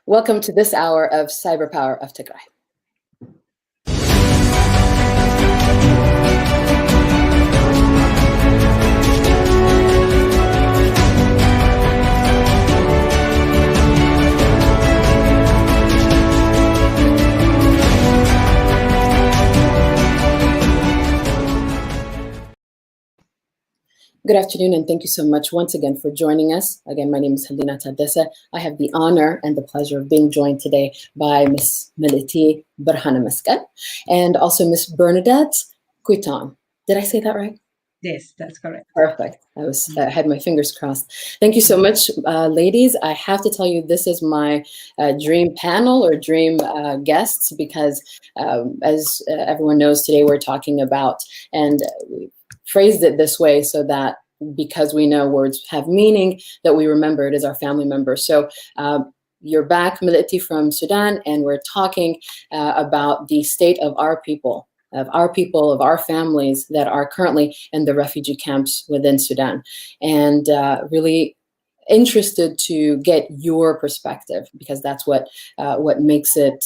Welcome to this hour of Cyberpower of Tigray. Good afternoon, and thank you so much once again for joining us. Again, my name is Hilena Tadesse. I have the honor and the pleasure of being joined today by Miss Millete Birhanemaskel and also Miss Bernadette Kwitonda. Did I say that right? Yes, that's correct. Perfect. I had my fingers crossed. Thank you so much, ladies. I have to tell you, this is my dream panel or dream guests because as everyone knows, today we're talking about, and we phrased it this way so that because we know words have meaning, that we remember it as our family members. So you're back, Millete, from Sudan, and we're talking about the state of our people, of our families that are currently in the refugee camps within Sudan. And really interested to get your perspective, because that's what makes it,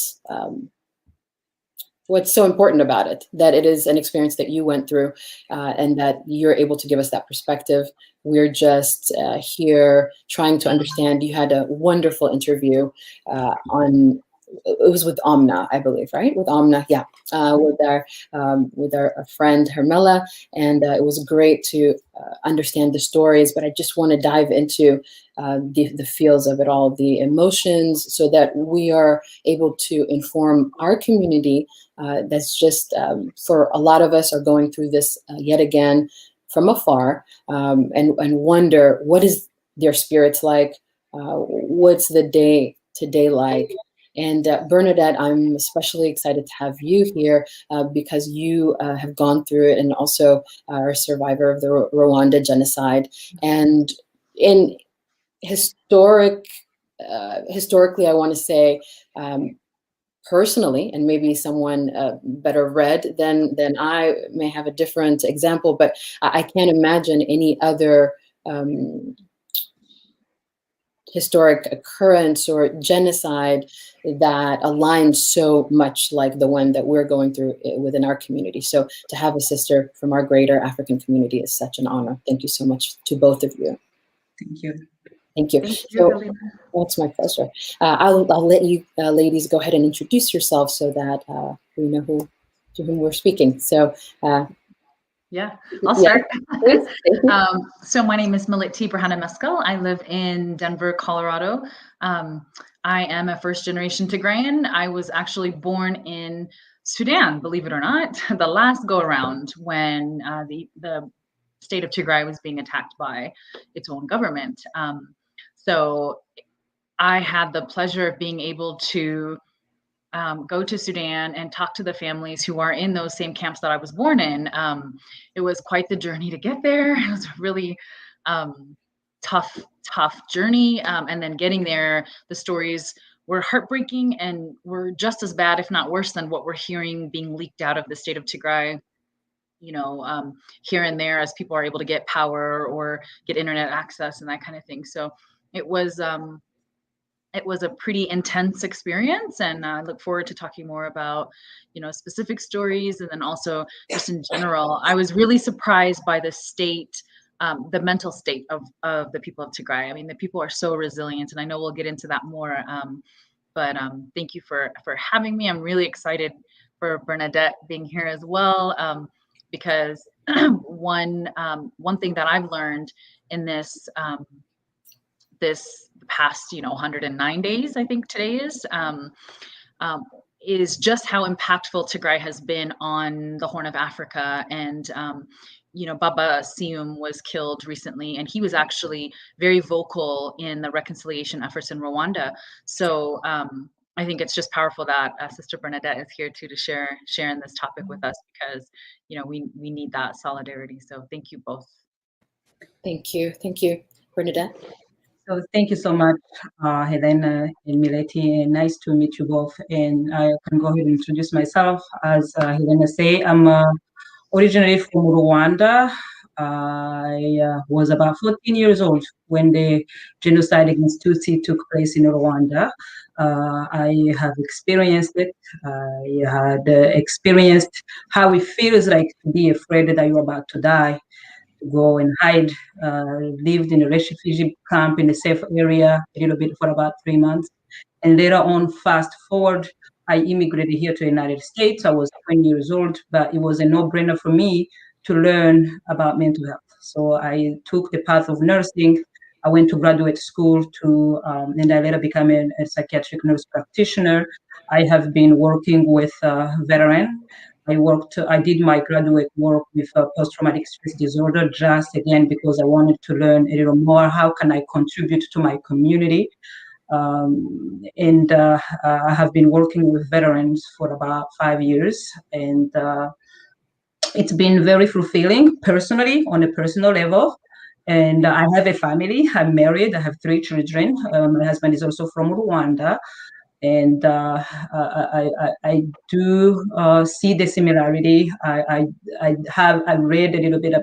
what's so important about it, that it is an experience that you went through and that you're able to give us that perspective. We're just here trying to understand. You had a wonderful interview it was with Amna, I believe, right? With Amna, yeah, with our friend Hermela, and it was great to understand the stories. But I just want to dive into the feels of it all, the emotions, so that we are able to inform our community. That's just for a lot of us are going through this yet again from afar, and wonder what is their spirits like, what's the day to day like. And Bernadette, I'm especially excited to have you here because you have gone through it and also are a survivor of the Rwanda genocide. And in historically, I want to say, personally, and maybe someone better read than I may have a different example, but I can't imagine any other historic occurrence or genocide that aligns so much like the one that we're going through within our community. So to have a sister from our greater African community is such an honor. Thank you so much to both of you. Thank you. Thank you. Thank So, you, it's my pleasure. I'll let you ladies go ahead and introduce yourselves so that we know to whom we're speaking. So yeah, I'll start. So my name is Millete Birhanemaskel. I live in Denver, Colorado. I am a first-generation Tigrayan. I was actually born in Sudan, believe it or not, the last go-around when the state of Tigray was being attacked by its own government. So I had the pleasure of being able to go to Sudan and talk to the families who are in those same camps that I was born in. It was quite the journey to get there. It was a really tough journey. And then getting there, the stories were heartbreaking and were just as bad, if not worse, than what we're hearing being leaked out of the state of Tigray, here and there, as people are able to get power or get internet access and that kind of thing. So it was a pretty intense experience, and I look forward to talking more about, specific stories, and then also just in general. I was really surprised by the state, the mental state of the people of Tigray. I mean, the people are so resilient, and I know we'll get into that more. But thank you for having me. I'm really excited for Bernadette being here as well, because one thing that I've learned in this past 109 days, I think today is just how impactful Tigray has been on the Horn of Africa. And Baba Sium was killed recently, and he was actually very vocal in the reconciliation efforts in Rwanda. So I think it's just powerful that Sister Bernadette is here too to share in this topic with us, because we need that solidarity. So thank you both. Thank you, Bernadette. So thank you so much, Hilena and Millete, and nice to meet you both. And I can go ahead and introduce myself. As Hilena say, I'm originally from Rwanda, I was about 14 years old when the genocide against Tutsi took place in Rwanda. I have experienced it. I had experienced how it feels like to be afraid that you're about to die, to go and hide. Lived in a refugee camp in a safe area a little bit for about 3 months. And later on, fast forward, I immigrated here to the United States. I was 20 years old, but it was a no-brainer for me to learn about mental health. So I took the path of nursing. I went to graduate school and I later became a psychiatric nurse practitioner. I have been working with veterans. I did my graduate work with post-traumatic stress disorder, just again because I wanted to learn a little more. How can I contribute to my community? And I have been working with veterans for about 5 years, and it's been very fulfilling personally, on a personal level. And I have a family. I'm married. I have 3 children. My husband is also from Rwanda. And I do see the similarity. I read a little bit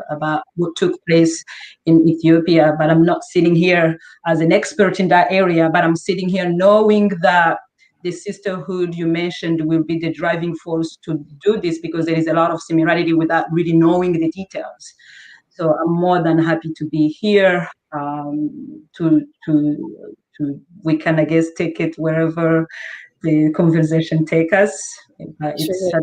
about what took place in Ethiopia, but I'm not sitting here as an expert in that area. But I'm sitting here knowing that the sisterhood you mentioned will be the driving force to do this, because there is a lot of similarity without really knowing the details. So I'm more than happy to be here we can, I guess, take it wherever the conversation take us. It's a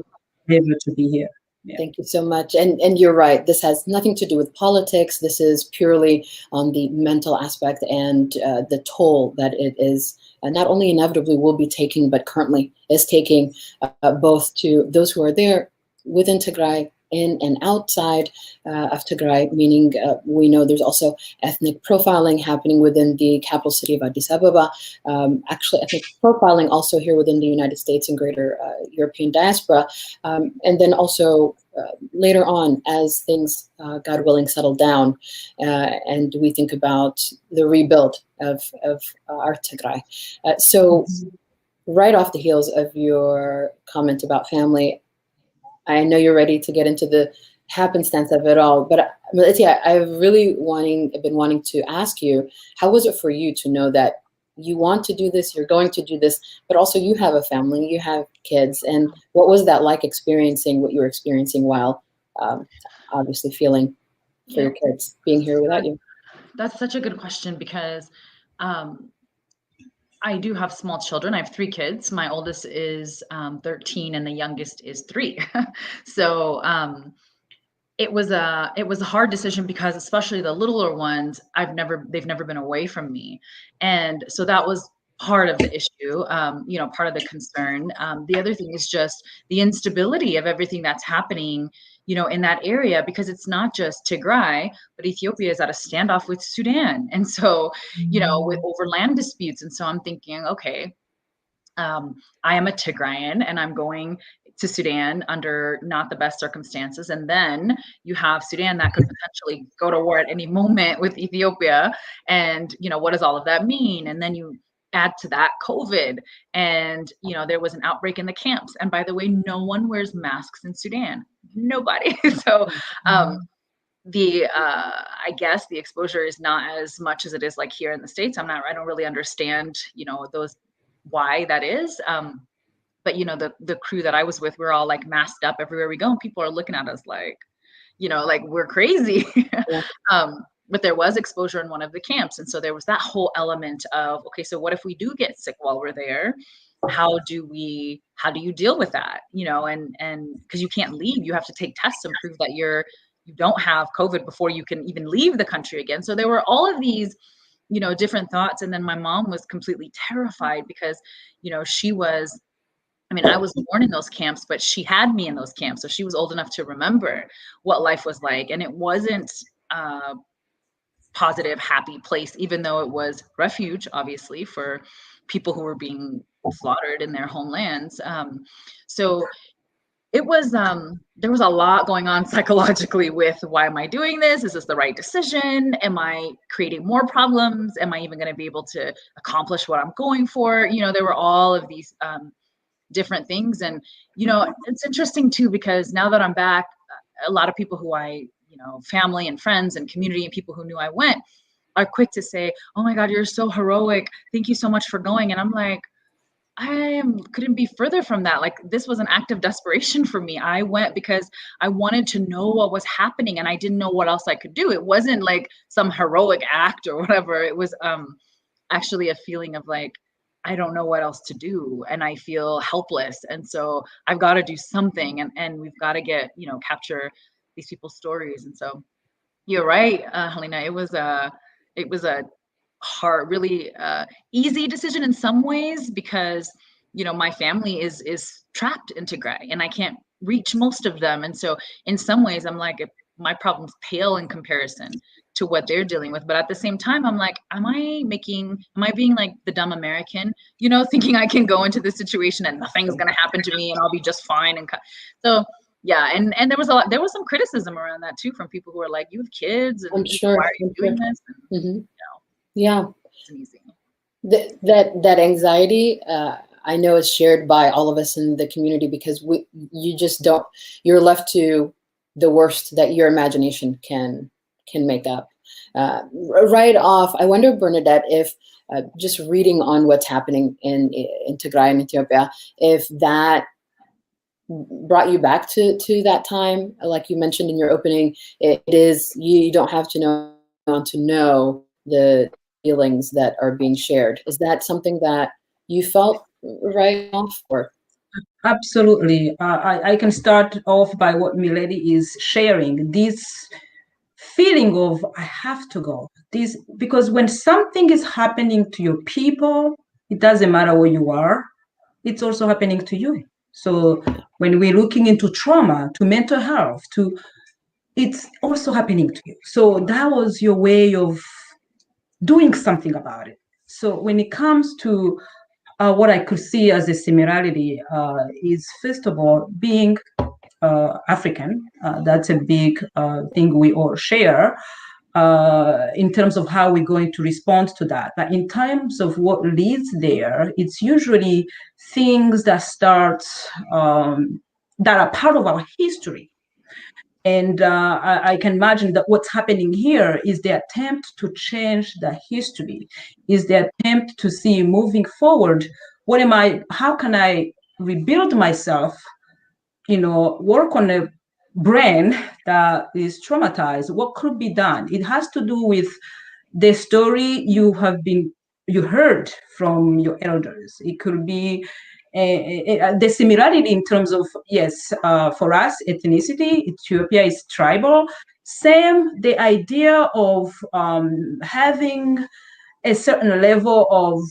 pleasure to be here. Yeah. Thank you so much. And you're right. This has nothing to do with politics. This is purely on the mental aspect and the toll that it is not only inevitably will be taking, but currently is taking both to those who are there within Tigray, in and outside of Tigray, meaning we know there's also ethnic profiling happening within the capital city of Addis Ababa. Actually, ethnic profiling also here within the United States and greater European diaspora. And then also later on, as things, God willing, settle down, and we think about the rebuild of our Tigray. So right off the heels of your comment about family, I know you're ready to get into the happenstance of it all, but Millete, I've been wanting to ask you, how was it for you to know that you want to do this, you're going to do this, but also you have a family, you have kids, and what was that like experiencing what you were experiencing while obviously feeling for your kids being here without you? That's such a good question, because I do have small children. I have 3 kids. My oldest is 13 and the youngest is 3. So it was a hard decision, because especially the littler ones, they've never been away from me. And so that was part of the issue, part of the concern. The other thing is just the instability of everything that's happening, in that area, because it's not just Tigray, but Ethiopia is at a standoff with Sudan. And so, with over land disputes. And so I'm thinking, okay, I am a Tigrayan and I'm going to Sudan under not the best circumstances. And then you have Sudan that could potentially go to war at any moment with Ethiopia. And, what does all of that mean? And then you add to that COVID, and, there was an outbreak in the camps. And by the way, no one wears masks in Sudan. Nobody. So, I guess the exposure is not as much as it is like here in the States. I don't really understand, why that is. But the crew that I was with, we're all like masked up everywhere we go, and people are looking at us like, like we're crazy. Yeah. But there was exposure in one of the camps. And so there was that whole element of, okay, so what if we do get sick while we're there? How do you deal with that? And because you can't leave, you have to take tests and prove that you don't have COVID before you can even leave the country again. So there were all of these, different thoughts. And then my mom was completely terrified, because, I was born in those camps, but she had me in those camps. So she was old enough to remember what life was like. And it wasn't a positive, happy place, even though it was refuge, obviously, for people who were being slaughtered in their homelands. So it was, there was a lot going on psychologically with, why am I doing this? Is this the right decision? Am I creating more problems? Am I even going to be able to accomplish what I'm going for? There were all of these different things. And, it's interesting too, because now that I'm back, a lot of people who I, family and friends and community and people who knew I went are quick to say, "Oh my God, you're so heroic. Thank you so much for going." And I'm like, couldn't be further from that. Like, this was an act of desperation for me. I went because I wanted to know what was happening, and I didn't know what else I could do. It wasn't like some heroic act or whatever. It was actually a feeling of like, I don't know what else to do, and I feel helpless. And so I've got to do something, and we've got to get, capture these people's stories. And so you're right, Hilena. It was a hard, really easy decision in some ways, because my family is trapped in Tigray, and I can't reach most of them. And so in some ways, I'm like, my problems pale in comparison to what they're dealing with. But at the same time, I'm like, am I being like the dumb American, thinking I can go into this situation and nothing's gonna happen to me and I'll be just fine? And so yeah, and there was some criticism around that too, from people who are like, you have kids, and I'm sure. why are you doing this? And, yeah, it's easy. That anxiety, I know, is shared by all of us in the community, because you're left to the worst that your imagination can make up. Right off, I wonder, Bernadette, if just reading on what's happening in Tigray and Ethiopia, if that brought you back to that time, like you mentioned in your opening. It is, you don't have to know the feelings that are being shared. Is that something that you felt right off? Or Absolutely. I can start off by what Millete is sharing. This feeling of I have to go. Because when something is happening to your people, it doesn't matter where you are, it's also happening to you. So when we're looking into trauma, to mental health, it's also happening to you. So that was your way of doing something about it. So when it comes to what I could see as a similarity is, first of all, being African. That's a big thing we all share in terms of how we're going to respond to that. But in terms of what leads there, it's usually things that that are part of our history. And I can imagine that what's happening here is the attempt to change the history, is the attempt to see moving forward, how can I rebuild myself, work on a brain that is traumatized. What could be done? It has to do with the story you heard from your elders. It could be the similarity in terms of, yes, for us, ethnicity, Ethiopia is tribal. Same, the idea of having a certain level of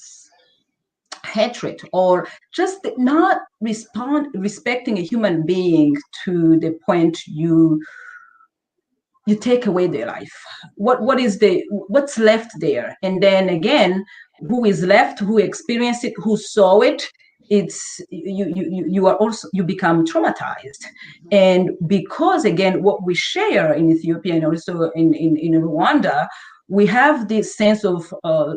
hatred, or just not respecting a human being to the point you take away their life. What's left there? And then again, who is left, who experienced it, who saw it, it's you become traumatized. And because again, what we share in Ethiopia and also in Rwanda, we have this sense of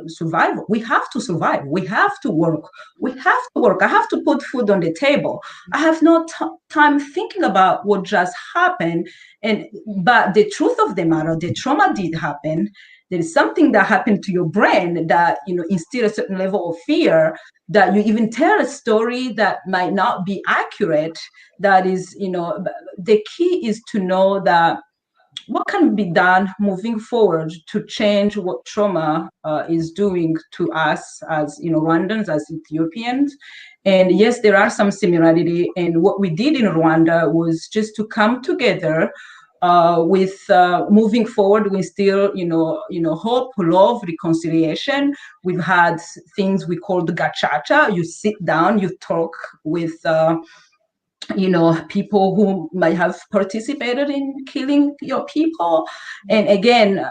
survival. We have to survive. We have to work. I have to put food on the table. I have no time thinking about what just happened. But the truth of the matter, the trauma did happen. There is something that happened to your brain that instill a certain level of fear, that you even tell a story that might not be accurate. That is, the key is to know that what can be done moving forward to change what trauma is doing to us as Rwandans, as Ethiopians. And yes, there are some similarity. And what we did in Rwanda was just to come together with moving forward. We still, hope, love, reconciliation. We've had things we called gachacha. You sit down, you talk with people who might have participated in killing your people. And again,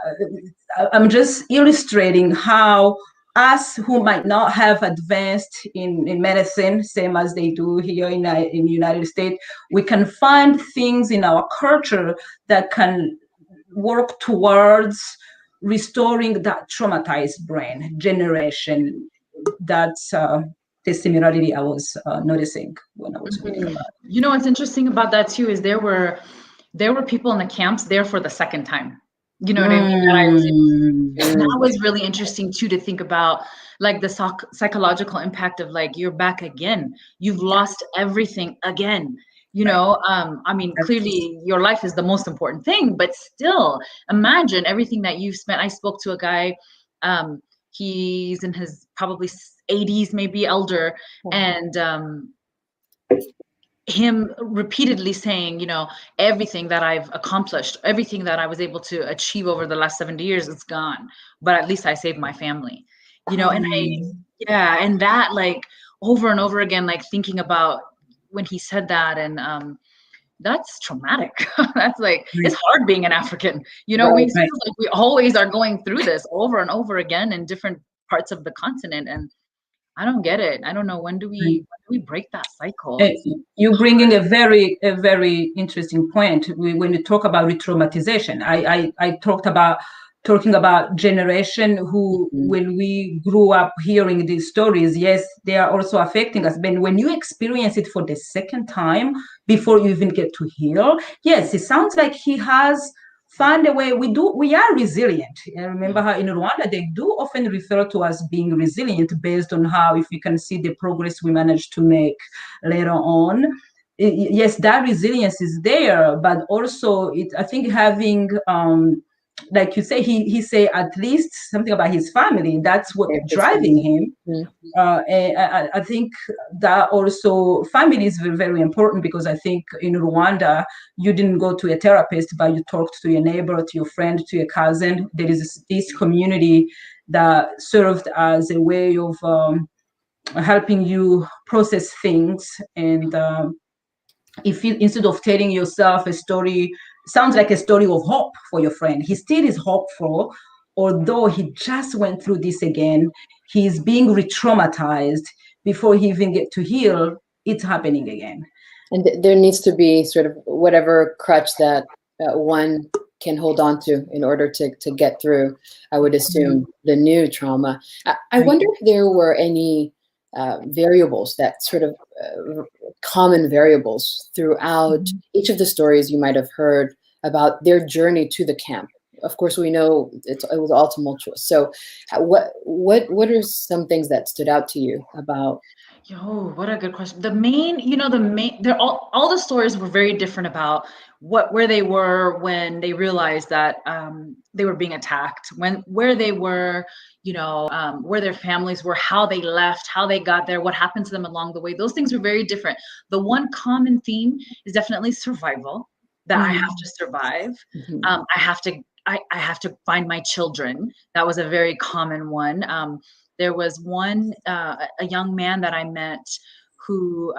I'm just illustrating how us who might not have advanced in medicine, same as they do here in the United States, we can find things in our culture that can work towards restoring that traumatized brain generation. That's the similarity I was noticing when I was reading about it. What's interesting about that too is there were there were people in the camps there for the second time. You know what I mean? That was really interesting too, to think about, like the psychological impact of like, you're back again. You've lost everything again. You know, I mean, clearly your life is the most important thing, but still imagine everything that you've spent. I spoke to a guy, he's in his probably 80s, maybe elder, and him repeatedly saying, you know, everything that I've accomplished, everything that I was able to achieve over the last 70 years, it's gone. But at least I saved my family, you know, and and that, like, over and over again, like thinking about when he said that, and that's traumatic. That's like, it's hard being an African, you know, we feel like we always are going through this over and over again in different parts of the continent. And I don't get it. I don't know, when do we break that cycle? You're bringing a very interesting point when you talk about re-traumatization. I talking about generation who, when we grew up hearing these stories, yes, they are also affecting us. But when you experience it for the second time before you even get to heal, yes, it sounds like he has found a way. We are resilient. I remember how in Rwanda they do often refer to us being resilient based on how, if you can see the progress we managed to make later on. Yes, that resilience is there, but also I think having like you say, he say at least something about his family. That's what driving him. I think that also family is very, very important, because I think in Rwanda, you didn't go to a therapist, but you talked to your neighbor, to your friend, to your cousin. There is this community that served as a way of helping you process things. And if you, instead of telling yourself a story, sounds like a story of hope for your friend, he still is hopeful, although he just went through this again. He's being re-traumatized before he even get to heal. It's happening again. And there needs to be sort of whatever crutch that one can hold on to in order to get through, I would assume, the new trauma. I wonder if there were any variables, that sort of common variables throughout each of the stories you might have heard about their journey to the camp. Of course, we know it was all tumultuous. So what are some things that stood out to you about? Yo, what a good question. They're all the stories were very different about where they were when they realized that they were being attacked, where they were, where their families were, how they left, how they got there, what happened to them along the way. Those things were very different. The one common theme is definitely survival, that I have to survive. I have to find my children. That was a very common one. There was one, a young man that I met who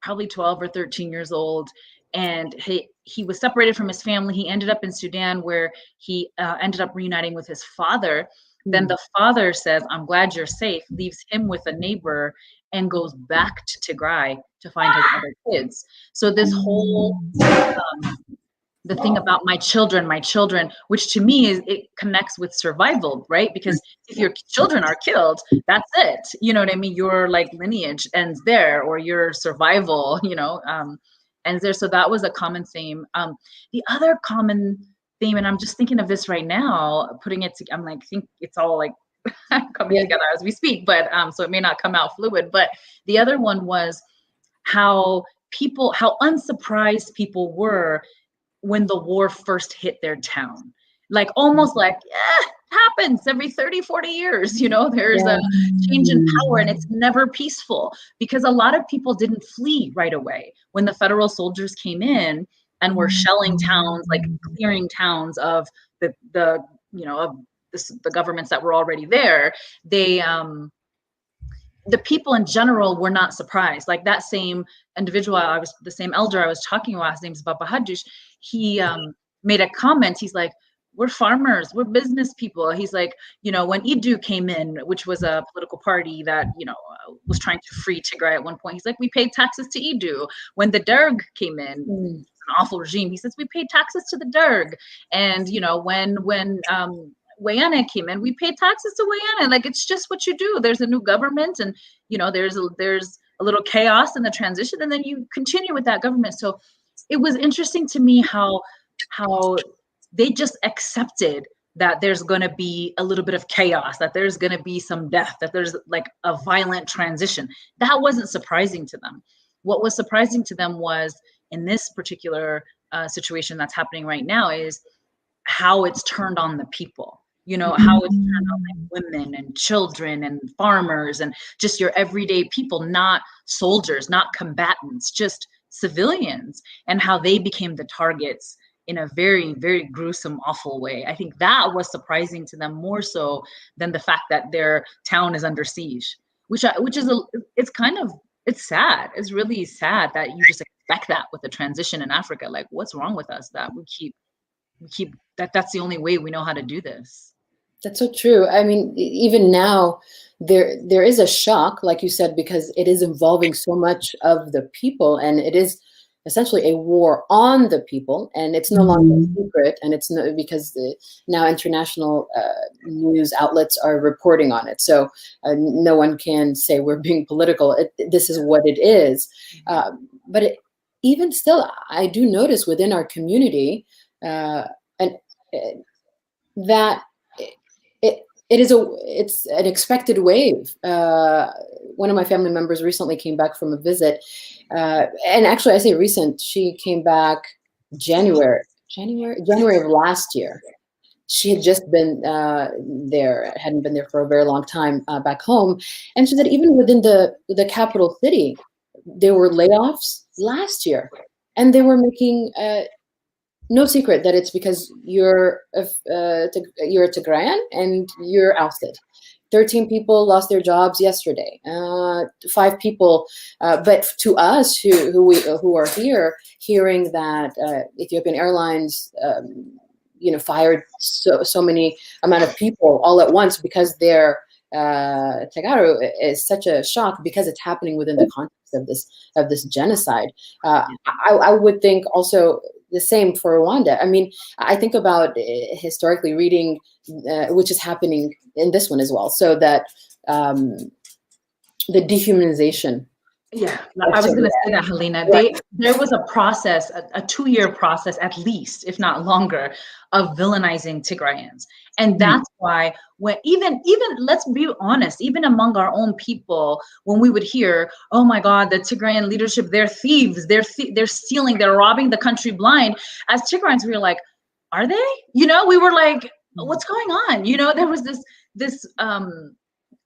probably 12 or 13 years old, and he was separated from his family. He ended up in Sudan, where he ended up reuniting with his father. Then the father says, "I'm glad you're safe," leaves him with a neighbor and goes back to Tigray to find his other kids. So this whole the thing about my children, which to me it connects with survival, right? Because if your children are killed, that's it. You know what I mean? Your like lineage ends there, or your survival, ends there. So that was a common theme. The other common theme, and I'm just thinking of this right now, putting it together, I'm like, think it's all like coming together as we speak, but so it may not come out fluid. But the other one was how unsurprised people were when the war first hit their town. Like almost like, happens every 30, 40 years, there's a change in power, and it's never peaceful, because a lot of people didn't flee right away. When the federal soldiers came in and were shelling towns, like clearing towns of the governments that were already there, the people in general were not surprised. Like that same individual, the same elder I was talking about, his name is Baba Hadush, he made a comment. He's like, "We're farmers, we're business people." He's like, when Idu came in, which was a political party that, was trying to free Tigray at one point, he's like, "We paid taxes to Idu." When the Derg came in, an awful regime, he says, "We paid taxes to the Derg." And, when Wayana came in, we paid taxes to Wayana. Like, it's just what you do. There's a new government, and there's a little chaos in the transition, and then you continue with that government. So it was interesting to me how they just accepted that there's going to be a little bit of chaos, that there's going to be some death, that there's like a violent transition. That wasn't surprising to them. What was surprising to them was, in this particular situation that's happening right now, is how it's turned on the people. You know, how it's turned on like women and children and farmers and just your everyday people, not soldiers, not combatants, just civilians, and how they became the targets in a very, very gruesome, awful way. I think that was surprising to them more so than the fact that their town is under siege, which is it's sad. It's really sad that you just expect that with the transition in Africa. Like, what's wrong with us that we keep that's the only way we know how to do this. That's so true. I mean, even now, there is a shock, like you said, because it is involving so much of the people, and it is essentially a war on the people, and it's no longer a secret, and it's no, because now international news outlets are reporting on it. So no one can say we're being political. This is what it is. But even still, I do notice within our community that it's an expected wave. One of my family members recently came back from a visit, and actually I say recent, she came back January of last year. She had just been there, hadn't been there for a very long time back home. And she said even within the capital city, there were layoffs last year, and they were making no secret that it's because you're a Tigrayan and you're ousted. 13 people lost their jobs yesterday. 5 people, but to us who are here, hearing that Ethiopian Airlines, fired so many amount of people all at once because their Tagaru is such a shock because it's happening within the context of this genocide. I would think also the same for Rwanda. I mean, I think about historically reading, which is happening in this one as well. So that the dehumanization. Yeah, I was going to say that, Hilena. There was a process, a 2-year process at least, if not longer, of villainizing Tigrayans. And that's why when even let's be honest, even among our own people, when we would hear, oh my God, the Tigrayan leadership, they're thieves, they're stealing, they're robbing the country blind. As Tigrayans, we were like, are they? We were like, what's going on? There was this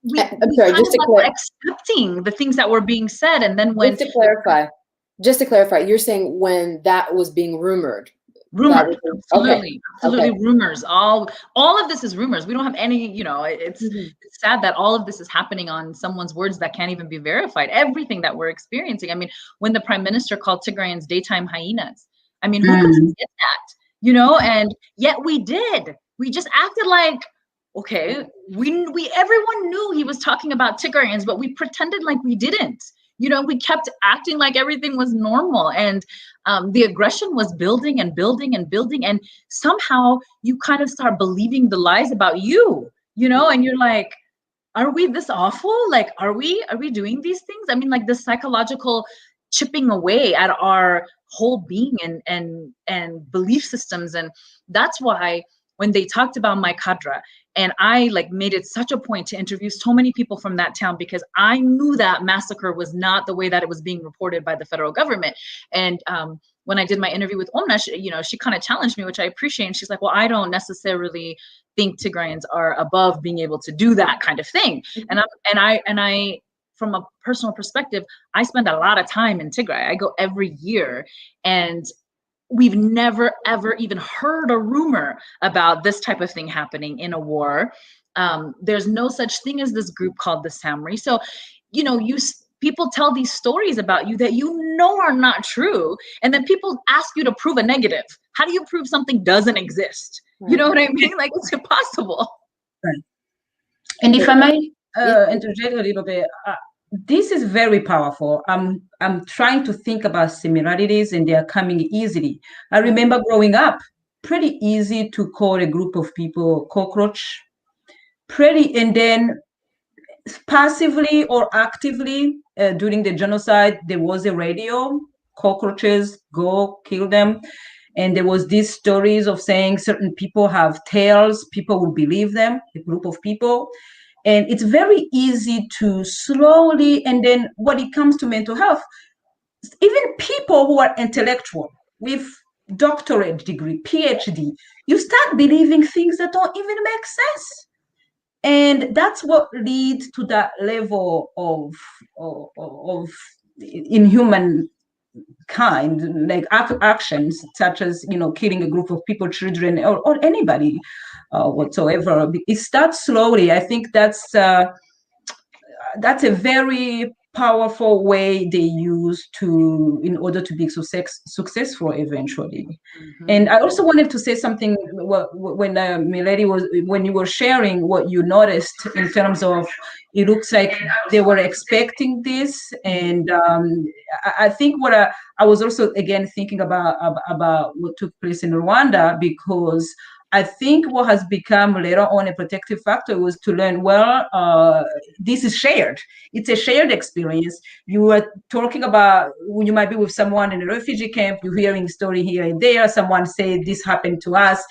we just accepting the things that were being said, and then when just to clarify, you're saying when that was being rumored, absolutely, rumors. All of this is rumors. We don't have any. It's sad that all of this is happening on someone's words that can't even be verified. Everything that we're experiencing. I mean, when the prime minister called Tigrayans daytime hyenas, I mean, who could forget that? And yet we did. We just acted like, okay, everyone knew he was talking about Tigrayans, but we pretended like we didn't. We kept acting like everything was normal, and the aggression was building and building and building, and somehow you kind of start believing the lies about you, and you're like, are we this awful? Like, are we doing these things? I mean, like the psychological chipping away at our whole being and belief systems, and that's why when they talked about my cadre, and I made it such a point to interview so many people from that town, because I knew that massacre was not the way that it was being reported by the federal government. And when I did my interview with Omna, she kind of challenged me, which I appreciate. And she's like, well, I don't necessarily think Tigrayans are above being able to do that kind of thing. And I, from a personal perspective, I spend a lot of time in Tigray. I go every year, and we've never, ever even heard a rumor about this type of thing happening in a war. There's no such thing as this group called the Samri. So, people tell these stories about you that are not true. And then people ask you to prove a negative. How do you prove something doesn't exist? Right. You know what I mean? Like, it's impossible. Right. And if I may interject a little bit, this is very powerful. I'm trying to think about similarities, and they are coming easily. I remember growing up, pretty easy to call a group of people cockroach. And then passively or actively during the genocide, there was a radio cockroaches, go kill them. And there was these stories of saying certain people have tails, people will believe them, a group of people. And it's very easy to slowly, and then when it comes to mental health, even people who are intellectual with doctorate degree, PhD, you start believing things that don't even make sense. And that's what leads to that level of inhuman kind, like actions such as, you know, killing a group of people, children, or anybody whatsoever. It starts slowly. I think that's a very powerful way they use to, in order to be successful eventually. Mm-hmm. And I also wanted to say something when Millete when you were sharing what you noticed in terms of, it looks like they were expecting this. And I think what I was also again thinking about what took place in Rwanda, because I think what has become later on a protective factor was to learn, well, this is shared. It's a shared experience. You were talking about when you might be with someone in a refugee camp, you're hearing a story here and there, someone say this happened to us.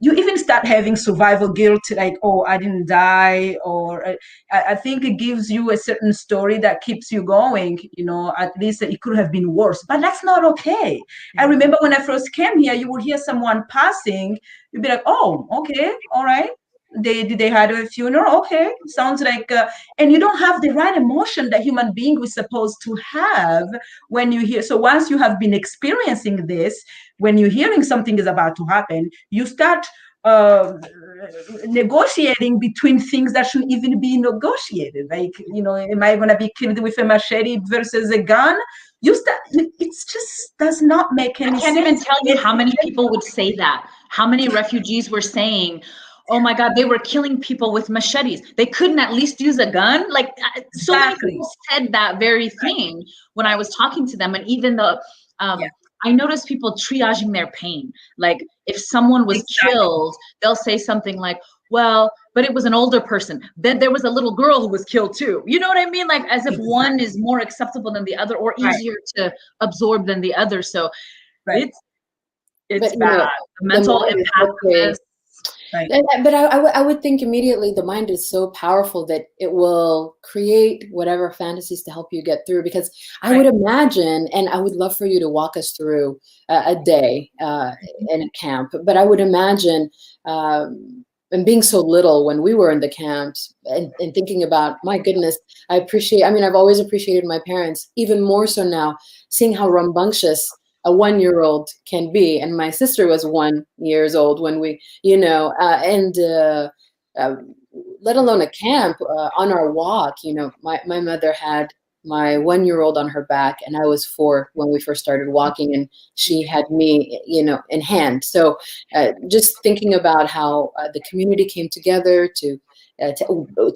You even start having survival guilt, like, oh, I didn't die, or I think it gives you a certain story that keeps you going, you know, at least it could have been worse, but that's not okay. I remember when I first came here, you would hear someone passing, you'd be like, oh, okay, all right. They had a funeral, okay, sounds like, and you don't have the right emotion that human being was supposed to have when you hear. So once you have been experiencing this, when you're hearing something is about to happen, you start negotiating between things that shouldn't even be negotiated. Like, you know, am I going to be killed with a machete versus a gun? It just does not make any sense. I can't even tell you how many people would say that. How many refugees were saying, oh my God, they were killing people with machetes. They couldn't at least use a gun. Like, so many people said that very thing when I was talking to them. And even the, I noticed people triaging their pain. Like, if someone was killed, they'll say something like, well, but it was an older person. Then there was a little girl who was killed too. You know what I mean? Like, as if one is more acceptable than the other, or easier to absorb than the other. So it's bad. The mental impact of this. Right. But I would think immediately the mind is so powerful that it will create whatever fantasies to help you get through. Because I would imagine, and I would love for you to walk us through a day in a camp, but I would imagine, and being so little when we were in the camps, and thinking about, my goodness, I've always appreciated my parents, even more so now, seeing how rambunctious a 1-year-old can be. And my sister was 1 year old when we, you know, let alone a camp, on our walk, you know, my mother had my 1-year-old on her back, and I was 4 when we first started walking, and she had me, you know, in hand. So just thinking about how the community came together to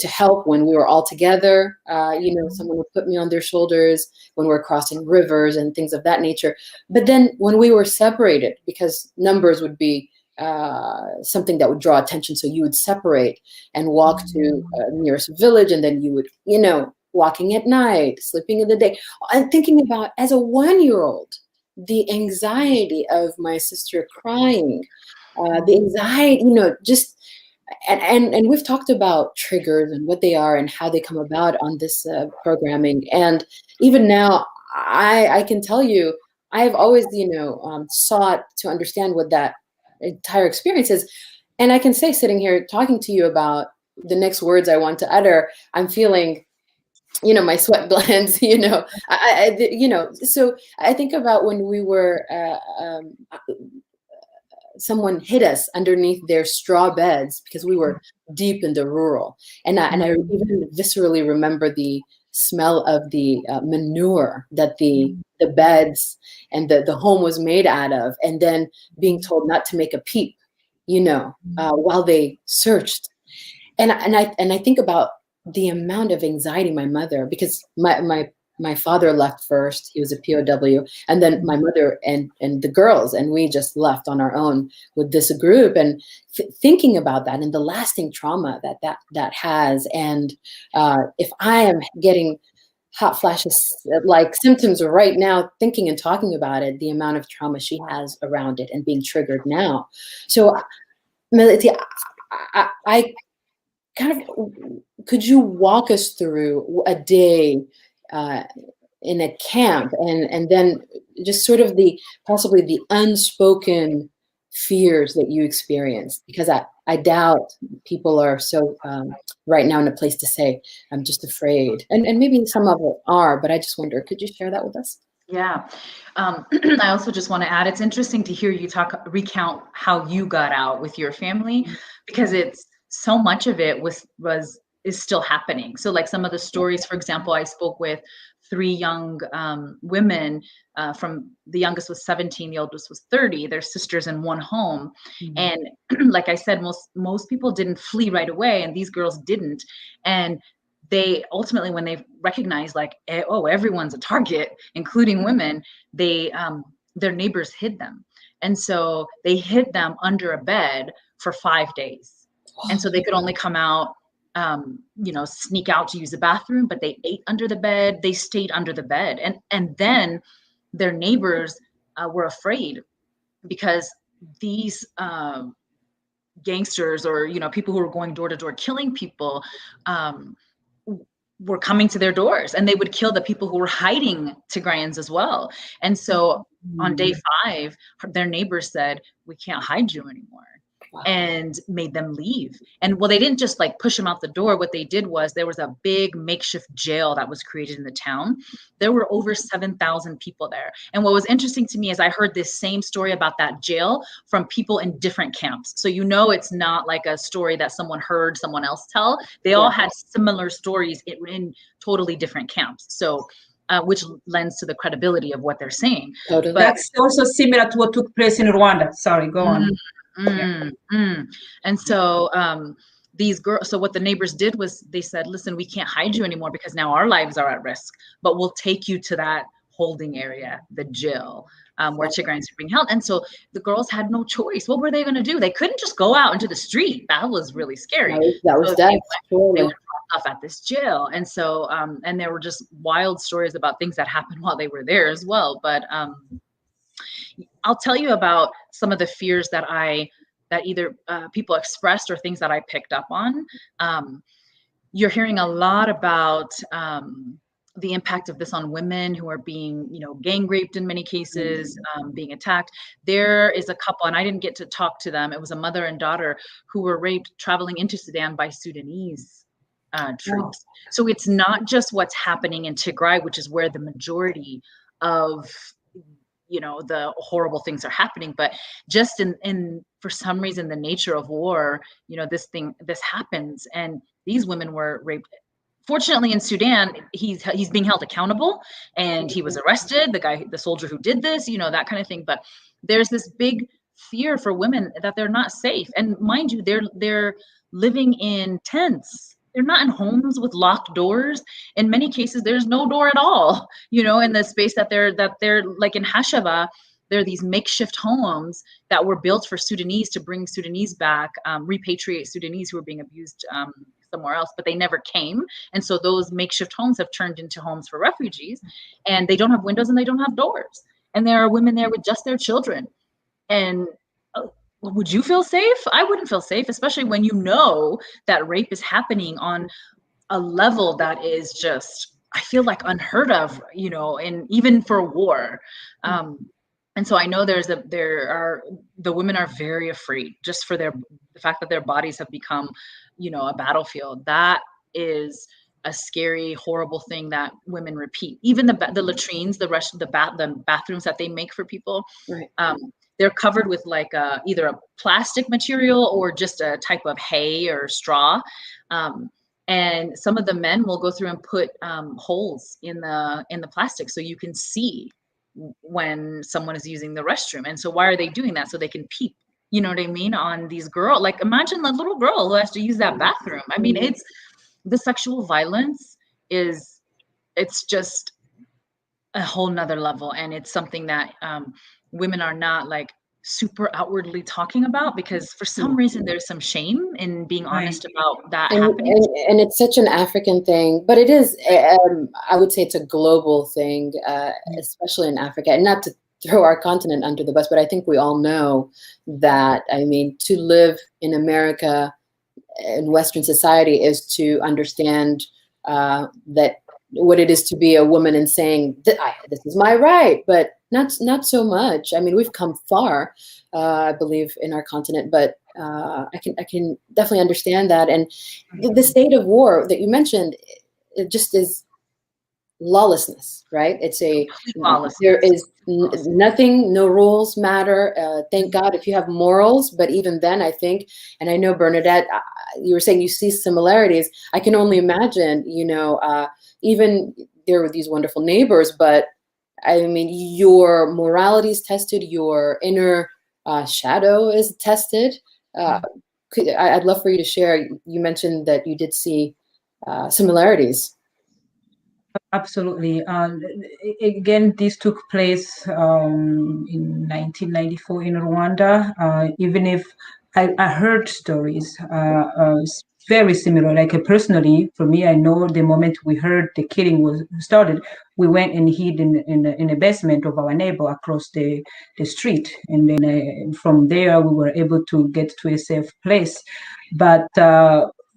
help when we were all together. You know, someone would put me on their shoulders when we're crossing rivers and things of that nature. But then when we were separated, because numbers would be something that would draw attention, so you would separate and walk to nearest village, and then you would, you know, walking at night, sleeping in the day. And thinking about, as a 1-year-old, the anxiety of my sister crying, the anxiety, you know, just, and we've talked about triggers and what they are and how they come about on this programming. And even now, I can tell you, I've always, you know, sought to understand what that entire experience is. And I can say, sitting here talking to you about the next words I want to utter, I'm feeling, you know, my sweat glands, you know, you know, so I think about when we were, someone hid us underneath their straw beds because we were deep in the rural. And I even viscerally remember the smell of the manure that the beds and the home was made out of, and then being told not to make a peep, you know, while they searched. And I think about the amount of anxiety my mother, because my father left first, he was a POW, and then my mother and the girls, and we just left on our own with this group, and thinking about that and the lasting trauma that has. And if I am getting hot flashes, like symptoms right now, thinking and talking about it, the amount of trauma she has around it and being triggered now. So, Millete, I kind of, could you walk us through a day in a camp, and then just sort of possibly the unspoken fears that you experienced? Because I doubt people are so right now in a place to say, I'm just afraid. And maybe some of it are, but I just wonder, could you share that with us? Yeah. I also just want to add, it's interesting to hear you recount how you got out with your family, because it's so much of it is still happening. So like some of the stories, for example, I spoke with 3 young women, from the youngest was 17, the oldest was 30, they're sisters in one home. And like I said, most people didn't flee right away, and these girls didn't. And they ultimately, when they recognize like, oh, everyone's a target, including women, they their neighbors hid them. And so they hid them under a bed for 5 days. And so they could only come out, sneak out to use the bathroom, but they ate under the bed. They stayed under the bed. And then their neighbors were afraid, because these gangsters, or, people who were going door to door killing people, were coming to their doors, and they would kill the people who were hiding Tigrayans as well. And so on day 5, their neighbors said, we can't hide you anymore. Wow. And made them leave. And well, they didn't just like push them out the door. What they did was, there was a big makeshift jail that was created in the town. There were over 7,000 people there. And what was interesting to me is I heard this same story about that jail from people in different camps. So, it's not like a story that someone heard someone else tell. They all had similar stories in totally different camps. So, which lends to the credibility of what they're saying. Totally. But that's also similar to what took place in Rwanda. Sorry, go on. And so these girls, so what the neighbors did was they said, listen, we can't hide you anymore, because now our lives are at risk, but we'll take you to that holding area, the jail, where Tigrayans are being held. And so the girls had no choice. What were they going to do? They couldn't just go out into the street. That was really scary. That was death. They were dropped off at this jail. And so, and there were just wild stories about things that happened while they were there as well. But I'll tell you about some of the fears that either people expressed or things that I picked up on. You're hearing a lot about the impact of this on women who are being, gang raped in many cases, being attacked. There is a couple, and I didn't get to talk to them. It was a mother and daughter who were raped traveling into Sudan by Sudanese troops. So it's not just what's happening in Tigray, which is where the majority of the horrible things are happening, but just in for some reason, the nature of war, this happens, and these women were raped. Fortunately, in Sudan, he's being held accountable, and he was arrested. The soldier who did this, that kind of thing. But there's this big fear for women that they're not safe, and mind you, they're living in tents. They're not in homes with locked doors. In many cases, there's no door at all, in the space that they're like in Hashaba. There are these makeshift homes that were built for Sudanese to bring Sudanese back, repatriate Sudanese who were being abused somewhere else, but they never came. And so those makeshift homes have turned into homes for refugees, and they don't have windows and they don't have doors. And there are women there with just their children. And would you feel safe? I wouldn't feel safe, especially when that rape is happening on a level that is just, I feel like, unheard of, and even for war. And so I know the women are very afraid just for the fact that their bodies have become, a battlefield. That is a scary, horrible thing that women repeat. Even the latrines, the bathrooms that they make for people. Right. They're covered with like either a plastic material or just a type of hay or straw. And some of the men will go through and put holes in the plastic so you can see when someone is using the restroom. And so why are they doing that? So they can peep, you know what I mean, on these girls. Like imagine the little girl who has to use that bathroom. I mean, it's the sexual violence it's just a whole nother level. And it's something that women are not like super outwardly talking about, because for some reason there's some shame in being honest about that and, happening. and it's such an African thing, but it is, I would say it's a global thing, especially in Africa. And not to throw our continent under the bus, but I think we all know that, I mean, to live in America, in Western society, is to understand that what it is to be a woman and saying that this is my right, but not so much. I mean, we've come far, I believe, in our continent, but I can definitely understand that. And the state of war that you mentioned, it just is lawlessness, right? It's there is nothing, no rules matter. Thank God if you have morals, but even then, I think, and I know Bernadette, you were saying you see similarities. I can only imagine, even there were these wonderful neighbors, but I mean, your morality is tested, your inner shadow is tested. I'd love for you to share. You mentioned that you did see similarities. Absolutely. Again, this took place in 1994 in Rwanda. Even if I heard stories very similar, like personally, for me, I know the moment we heard the killing was started, we went and hid in a basement of our neighbor across the street. And then from there, we were able to get to a safe place. But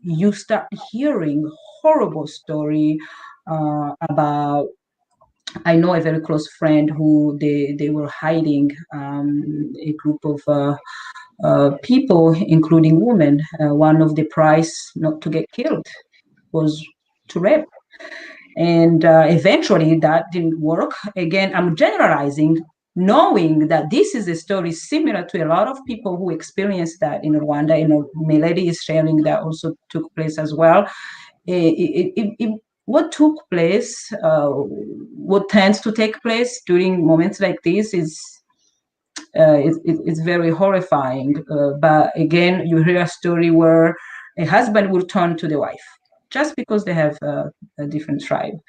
you start hearing horrible story about, I know a very close friend who they were hiding a group of people, including women. One of the price not to get killed was to rape. And eventually that didn't work. Again, I'm generalizing, knowing that this is a story similar to a lot of people who experienced that in Rwanda. Millete is sharing that also took place as well. What took place, what tends to take place during moments like this is it's very horrifying. But again, you hear a story where a husband will turn to the wife just because they have a different tribe.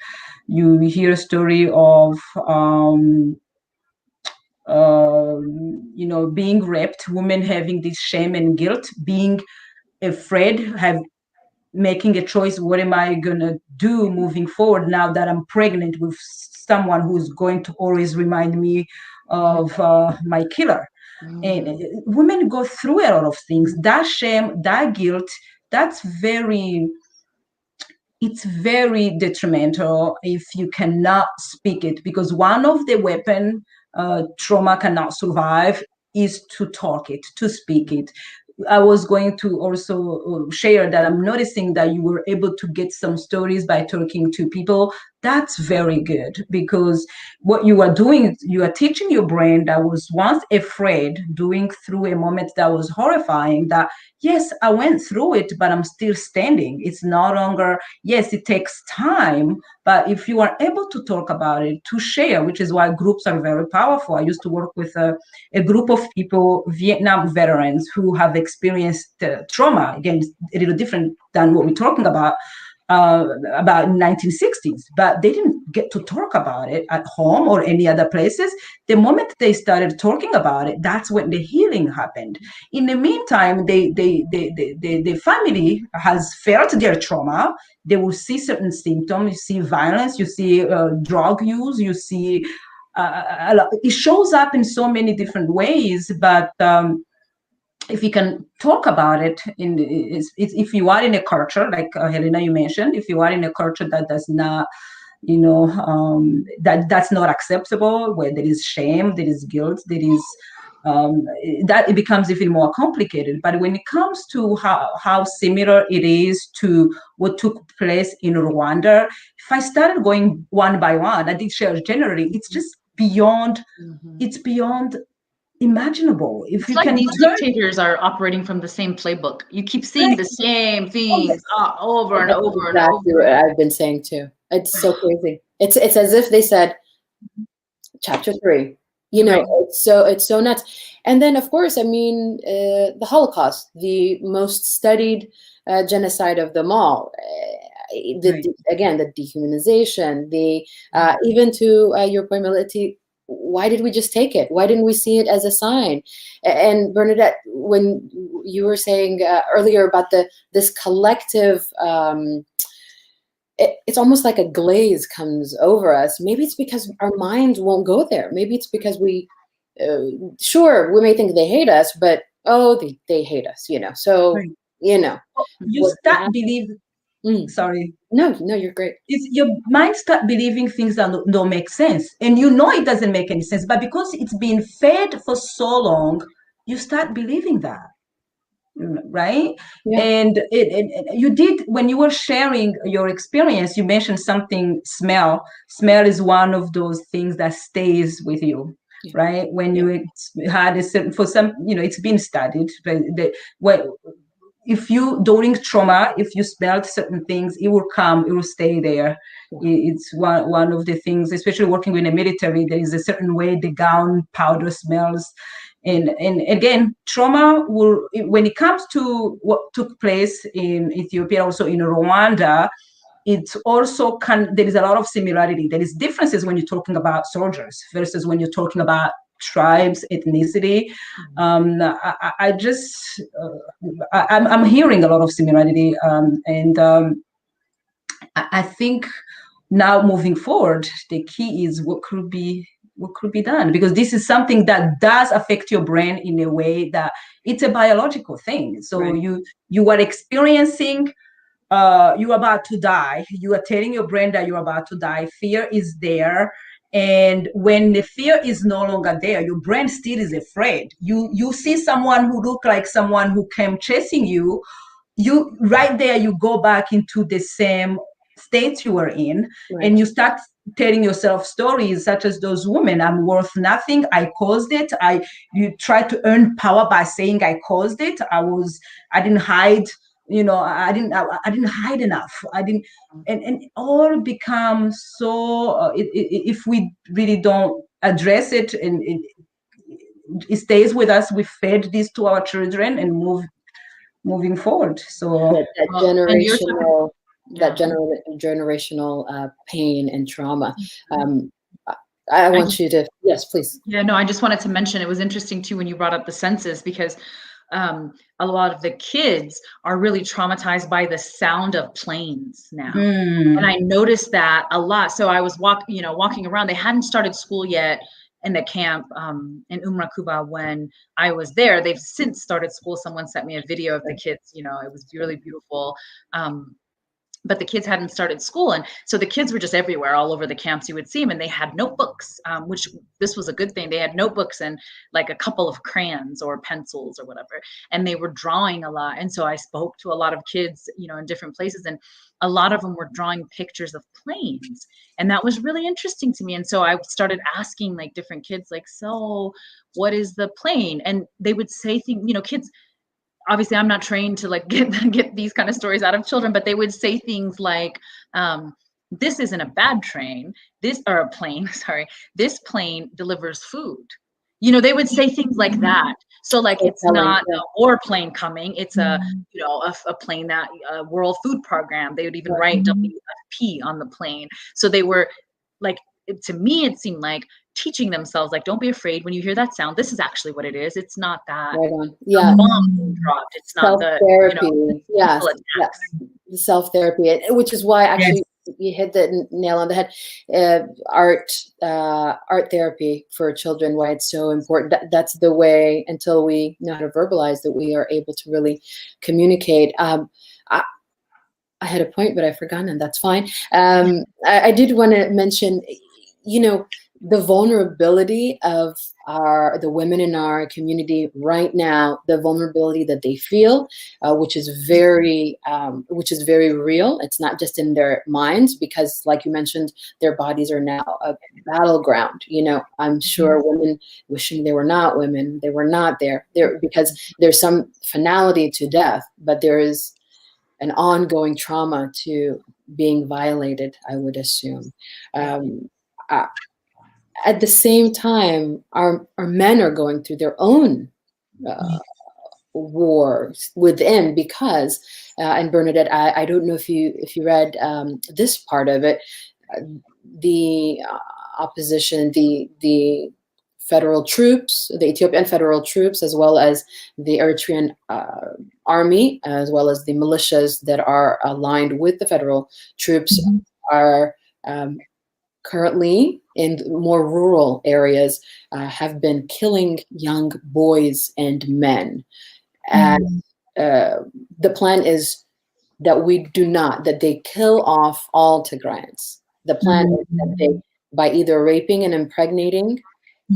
You hear a story of being raped, women having this shame and guilt, being afraid, making a choice. What am I gonna do moving forward now that I'm pregnant with someone who's going to always remind me of my killer? And women go through a lot of things. That shame, that guilt, it's very detrimental if you cannot speak it, because one of the weapon trauma cannot survive is to talk it, to speak it. I was going to also share that I'm noticing that you were able to get some stories by talking to people. That's very good, because what you are doing, you are teaching your brain that was once afraid, doing through a moment that was horrifying, that yes, I went through it, but I'm still standing. It's no longer, yes, it takes time, but if you are able to talk about it, to share, which is why groups are very powerful. I used to work with a group of people, Vietnam veterans, who have experienced trauma. Again, a little different than what we're talking about 1960s, but they didn't get to talk about it at home or any other places. The moment they started talking about it, that's when the healing happened. In the meantime, the family has felt their trauma. They will see certain symptoms. You see violence, you see drug use, you see it shows up in so many different ways, but if you can talk about it, if you are in a culture like Hilena, you mentioned, if you are in a culture that does not, that's not acceptable, where there is shame, there is guilt, there is that it becomes even more complicated. But when it comes to how similar it is to what took place in Rwanda, if I started going one by one, I did share generally, it's just beyond, it's beyond imaginable. If it's you like can these dictators are operating from the same playbook. You keep seeing the same things over and over and over. Exactly what I've been saying too. It's so crazy. It's as if they said, chapter 3. Right. It's so nuts. And then, of course, I mean, the Holocaust, the most studied genocide of them all. Again, the dehumanization, even to your point, Millete, why did we just take it? Why didn't we see it as a sign? And Bernadette, when you were saying earlier about this collective, it's almost like a glaze comes over us. Maybe it's because our minds won't go there. Maybe it's because we, sure, we may think they hate us, but they hate us, So, Right. You start believing. Sorry. No, you're great. It's your mind start believing things that don't make sense, and it doesn't make any sense. But because it's been fed for so long, you start believing that, right? Yeah. And you did, when you were sharing your experience, you mentioned something. Smell is one of those things that stays with you. Yeah. Right? When you had a certain, for some, it's been studied, but if you, during trauma, if you smelled certain things, it will stay there. It's one of the things, especially working in the military, there is a certain way the gown powder smells. And again, trauma will, when it comes to what took place in Ethiopia, also in Rwanda, it's also there is a lot of similarity. There is differences when you're talking about soldiers versus when you're talking about tribes, ethnicity. I'm hearing a lot of similarity, and I think now moving forward, the key is what could be done, because this is something that does affect your brain in a way that it's a biological thing. So right. you are experiencing. You're about to die. You are telling your brain that you're about to die. Fear is there. And when the fear is no longer there, your brain still is afraid. You see someone who look like someone who came chasing you, right there, you go back into the same state you were in, right. And you start telling yourself stories such as those women. I'm worth nothing. I caused it. You try to earn power by saying I caused it. I didn't hide. I didn't hide enough. I didn't, and it all becomes so. If we really don't address it, and it stays with us, we fed this to our children and moving forward. So that generational pain and trauma. I want you to, yes, please. Yeah, no, I just wanted to mention, it was interesting too when you brought up the census, because a lot of the kids are really traumatized by the sound of planes now. And I noticed that a lot. So I was walking around. They hadn't started school yet in the camp in Umrakuba when I was there. They've since started school. Someone sent me a video of the kids. It was really beautiful. But the kids hadn't started school. And so the kids were just everywhere, all over the camps. You would see them, and they had notebooks, which this was a good thing. They had notebooks and like a couple of crayons or pencils or whatever. And they were drawing a lot. And so I spoke to a lot of kids, in different places, and a lot of them were drawing pictures of planes. And that was really interesting to me. And so I started asking like different kids, like, so what is the plane? And they would say things, kids, obviously I'm not trained to like get these kind of stories out of children, but they would say things like, this isn't a bad plane, sorry, this plane delivers food. They would say things like that. So like, it's not a war plane coming, it's a plane that World Food Program. They would even write WFP on the plane. So they were like, to me, it seemed like teaching themselves, like, don't be afraid when you hear that sound. This is actually what it is. It's not that bomb dropped. It's not self-therapy. Yes. Self-therapy, which is why actually you hit the nail on the head. Art therapy for children, why it's so important. That's the way, until we know how to verbalize, that we are able to really communicate. I had a point, but I've forgotten, and that's fine. I did want to mention, the vulnerability of the women in our community right now, the vulnerability that they feel, which is very real. It's not just in their minds, because like you mentioned, their bodies are now a battleground. I'm sure women wishing they were not women, they were not there, because there's some finality to death, but there is an ongoing trauma to being violated, I would assume. At the same time, our men are going through their own wars within, because, and Bernadette, I don't know if you read this part of it, opposition, the federal troops, the Ethiopian federal troops, as well as the Eritrean army, as well as the militias that are aligned with the federal troops, are currently in more rural areas, have been killing young boys and men. And the plan is that that they kill off all Tigrayans. The plan is that they, by either raping and impregnating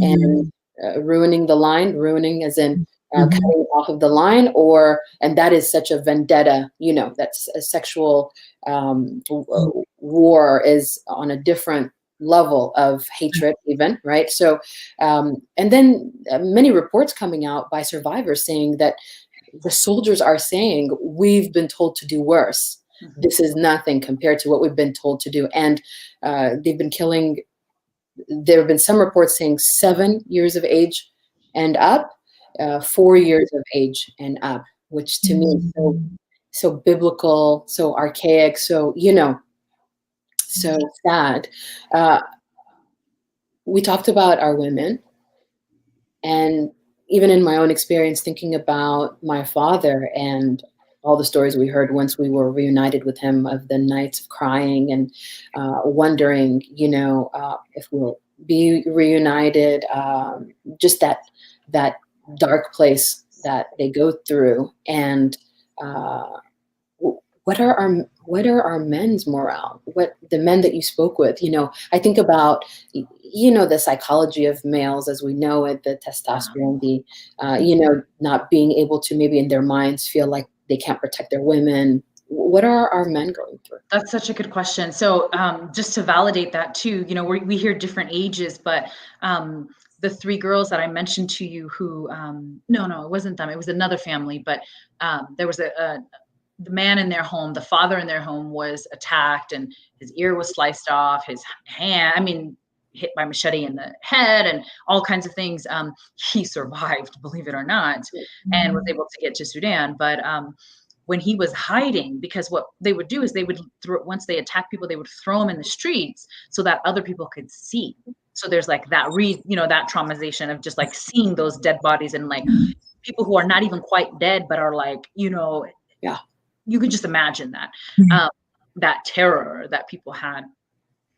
and ruining the line, ruining as in cutting off of the line, and that is such a vendetta, that's a sexual war is on a different level of hatred even, right? So, and then many reports coming out by survivors saying that the soldiers are saying, we've been told to do worse. This is nothing compared to what we've been told to do. And they've been killing, there have been some reports saying 7 years of age and up, 4 years of age and up, which to me is so biblical, so archaic, so, so sad. We talked about our women, and even in my own experience, thinking about my father and all the stories we heard once we were reunited with him, of the nights of crying and wondering, if we'll be reunited, just that dark place that they go through. And what are our men's morale? What the men that you spoke with, I think about, the psychology of males as we know it, the testosterone, the, not being able to maybe in their minds feel like they can't protect their women. What are our men going through? That's such a good question. So just to validate that too, we hear different ages, but the 3 girls that I mentioned to you who, no, it wasn't them. It was another family, but there was the man in their home, the father in their home was attacked and his ear was sliced off, his hand, hit by machete in the head and all kinds of things. He survived, believe it or not, and was able to get to Sudan. But when he was hiding, because what they would do is they would once they attack people, they would throw them in the streets so that other people could see. So there's like that that traumatization of just like seeing those dead bodies and like people who are not even quite dead, but are like, yeah. You could just imagine that, that terror that people had.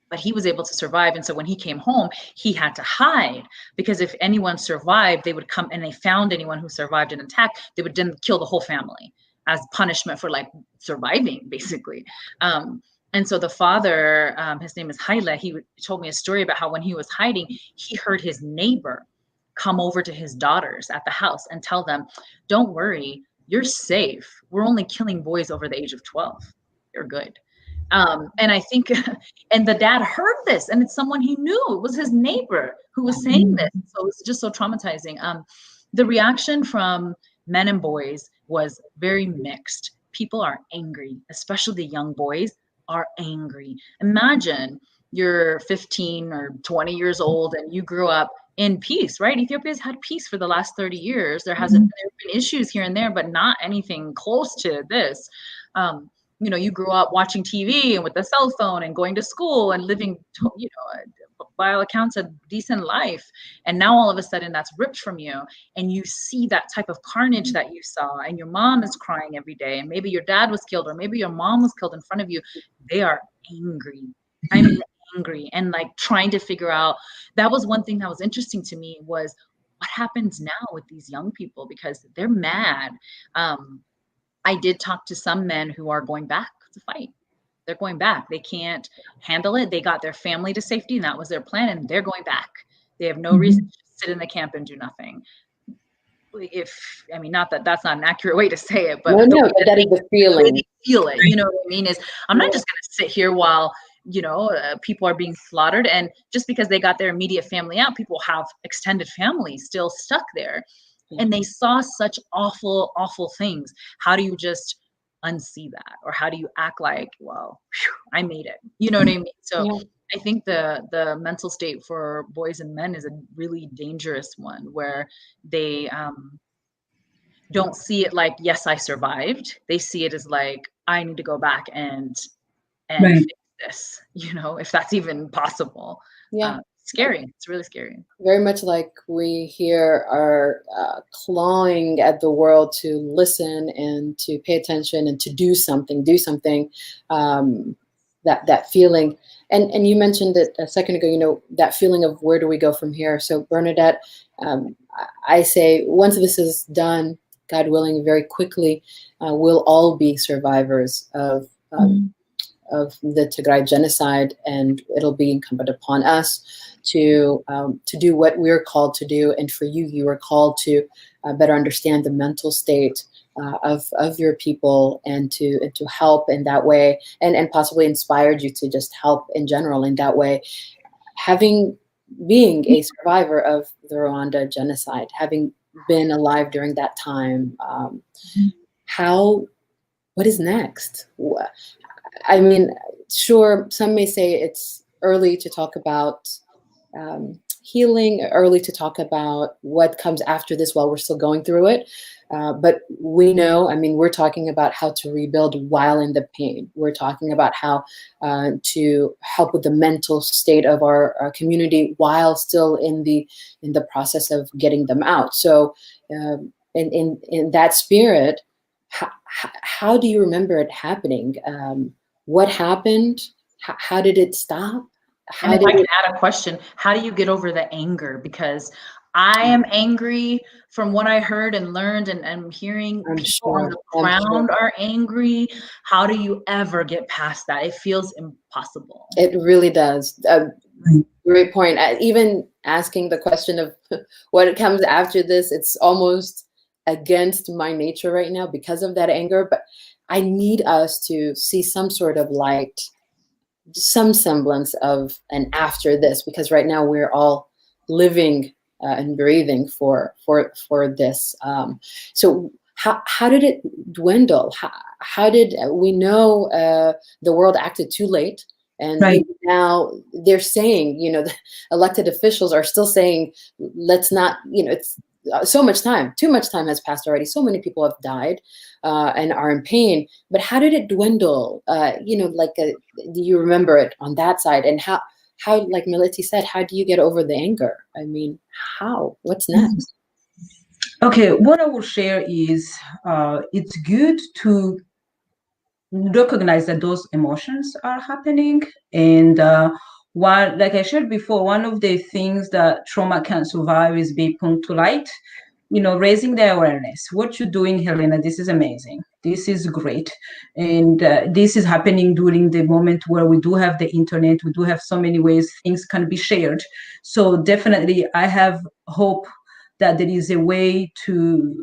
But he was able to survive. And so when he came home, he had to hide, because if anyone survived, they would come and they found anyone who survived an attack, they would then kill the whole family as punishment for like surviving, basically. And so the father, his name is Hilena, he told me a story about how when he was hiding, he heard his neighbor come over to his daughters at the house and tell them, don't worry, you're safe. We're only killing boys over the age of 12. You're good. And I think, and the dad heard this, and it's someone he knew. It was his neighbor who was saying this. So it's just so traumatizing. The reaction from men and boys was very mixed. People are angry, especially the young boys are angry. Imagine you're 15 or 20 years old and you grew up in peace, right? Ethiopia's had peace for the last 30 years. There hasn't there have been issues here and there, but not anything close to this. You grew up watching TV and with the cell phone and going to school and living, by all accounts, a decent life. And now all of a sudden that's ripped from you, and you see that type of carnage that you saw, and your mom is crying every day, and maybe your dad was killed, or maybe your mom was killed in front of you. They are angry. I mean, angry, and like trying to figure out. That was one thing that was interesting to me, was what happens now with these young people, because they're mad. I did talk to some men who are going back to fight. They're going back. They can't handle it. They got their family to safety, and that was their plan, and they're going back. They have no reason to sit in the camp and do nothing. Not that that's not an accurate way to say it, but no, but that is the feeling. Feel it. You know what I mean? Is I'm not just going to sit here while people are being slaughtered, and just because they got their immediate family out, people have extended families still stuck there. And they saw such awful, awful things. How do you just unsee that? Or how do you act like, well, whew, I made it? You know what I mean? So I think the mental state for boys and men is a really dangerous one, where they don't see it like, yes, I survived. They see it as like, I need to go back and fix this, if that's even possible. Yeah. scary. It's really scary. Very much like we here are clawing at the world to listen and to pay attention and to do something. That feeling, and you mentioned it a second ago. You know, that feeling of where do we go from here? So Bernadette, I say once this is done, God willing, very quickly, we'll all be survivors of the Tigray genocide, and it'll be incumbent upon us to do what we're called to do. And for you, you are called to better understand the mental state of your people, and to help in that way, and possibly inspired you to just help in general in that way. Being a survivor of the Rwanda genocide, having been alive during that time, what is next? I mean, sure, some may say it's early to talk about healing, early to talk about what comes after this while we're still going through it. But we know, I mean, we're talking about how to rebuild while in the pain. We're talking about how to help with the mental state of our community while still in the process of getting them out. So in that spirit, how do you remember it happening? What happened? How did it stop? And if I can add a question, how do you get over the anger? Because I am angry from what I heard and learned, and I'm hearing people on the ground are angry. How do you ever get past that? It feels impossible. It really does. Great point. Even asking the question of what comes after this, it's almost against my nature right now because of that anger. But I need us to see some sort of light, some semblance of an after this, because right now we're all living and breathing for this. So how did it dwindle? How did we know the world acted too late? And now they're saying, you know, the elected officials are still saying, let's not, you know, it's too much time has passed already. So many people have died and are in pain. But how did it dwindle? You know, like, do you remember it on that side? And how, like Millete said, how do you get over the anger? I mean, how? What's next? Okay, what I will share is it's good to recognize that those emotions are happening. And like I shared before, one of the things that trauma can survive is being put to light, you know, raising the awareness. What you're doing, Hilena, this is amazing. This is great. And this is happening during the moment where we do have the internet. We do have so many ways things can be shared. So definitely I have hope that there is a way to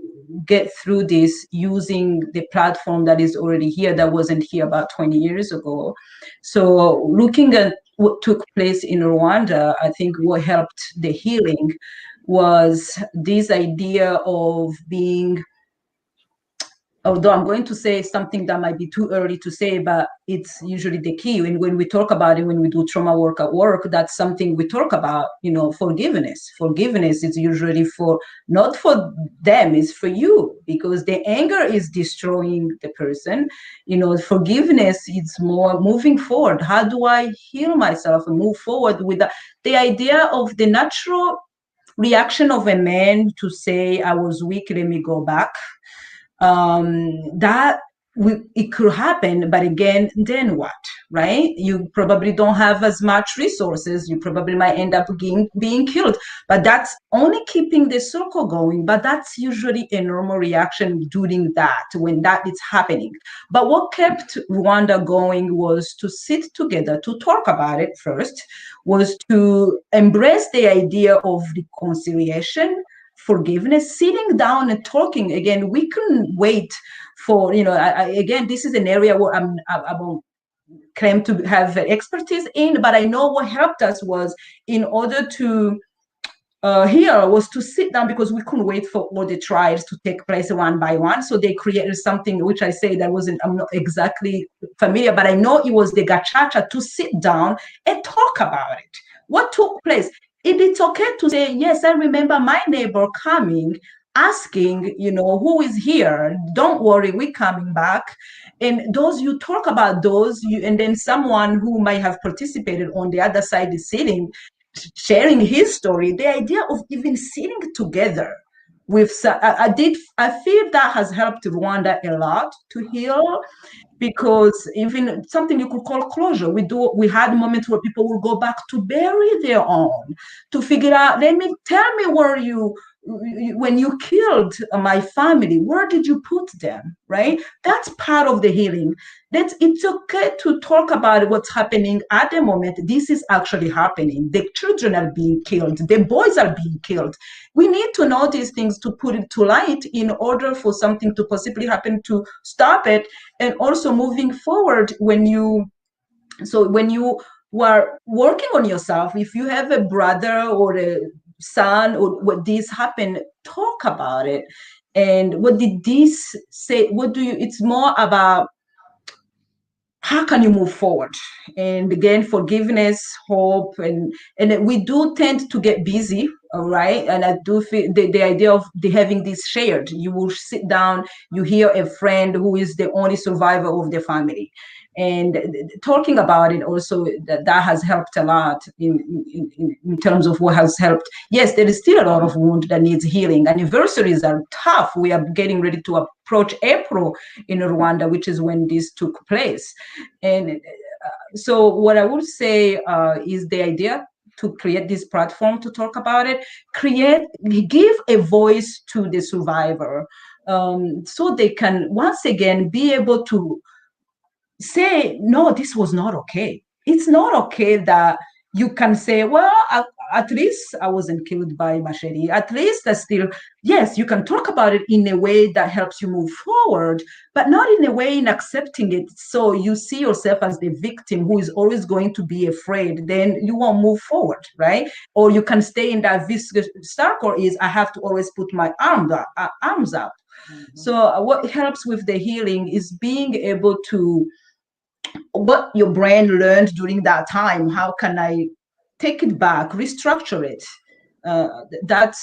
get through this using the platform that is already here, that wasn't here about 20 years ago. So looking at what took place in Rwanda, I think what helped the healing was this idea of being, although I'm going to say something that might be too early to say, but it's usually the key. And when we talk about it, when we do trauma work at work, that's something we talk about, you know, forgiveness. Forgiveness is usually not for them, it's for you, because the anger is destroying the person. You know, forgiveness is more moving forward. How do I heal myself and move forward with the idea of the natural reaction of a man to say, I was weak, let me go back. It could happen, but again, then what, right? You probably don't have as much resources. You probably might end up being killed, but that's only keeping the circle going. But that's usually a normal reaction during that, when that is happening. But what kept Rwanda going was to sit together, to talk about it first, was to embrace the idea of reconciliation, forgiveness, sitting down and talking. Again, we couldn't wait for, you know, again, this is an area where I won't claim to have expertise in, but I know what helped us was, in order to here was to sit down, because we couldn't wait for all the trials to take place one by one. So they created something which I say that I'm not exactly familiar, but I know it was the gachacha, to sit down and talk about it. What took place? It's okay to say, yes, I remember my neighbor coming, asking, you know, who is here? Don't worry, we're coming back. And those, you talk about those, and then someone who might have participated on the other side is sitting, sharing his story, the idea of even sitting together with, I feel that has helped Rwanda a lot to heal, because even something you could call closure. We had moments where people will go back to bury their own, to figure out, tell me where when you killed my family, where did you put them, right? That's part of the healing. It's okay to talk about what's happening at the moment. This is actually happening. The children are being killed. The boys are being killed. We need to know these things to put it to light in order for something to possibly happen to stop it. And also moving forward, when you were working on yourself, if you have a brother or a son or what this happened, talk about it. And what did this say? It's more about how can you move forward? And again, forgiveness, hope, and we do tend to get busy, all right? And I do feel the idea of having this shared. You will sit down, you hear a friend who is the only survivor of the family, and talking about it also, that has helped a lot in terms of what has helped. Yes, there is still a lot of wound that needs healing. Anniversaries are tough. We are getting ready to approach April in Rwanda, which is when this took place. And so what I would say is the idea to create this platform to talk about it, give a voice to the survivor, so they can once again be able to say, no, this was not okay. It's not okay that you can say, well, at least I wasn't killed by machete. At least I still, yes, you can talk about it in a way that helps you move forward, but not in a way in accepting it. So you see yourself as the victim who is always going to be afraid, then you won't move forward, right? Or you can stay in that vicious circle is, I have to always put my arms up. Mm-hmm. So what helps with the healing is being able to, what your brain learned during that time, how can I take it back, restructure it? That's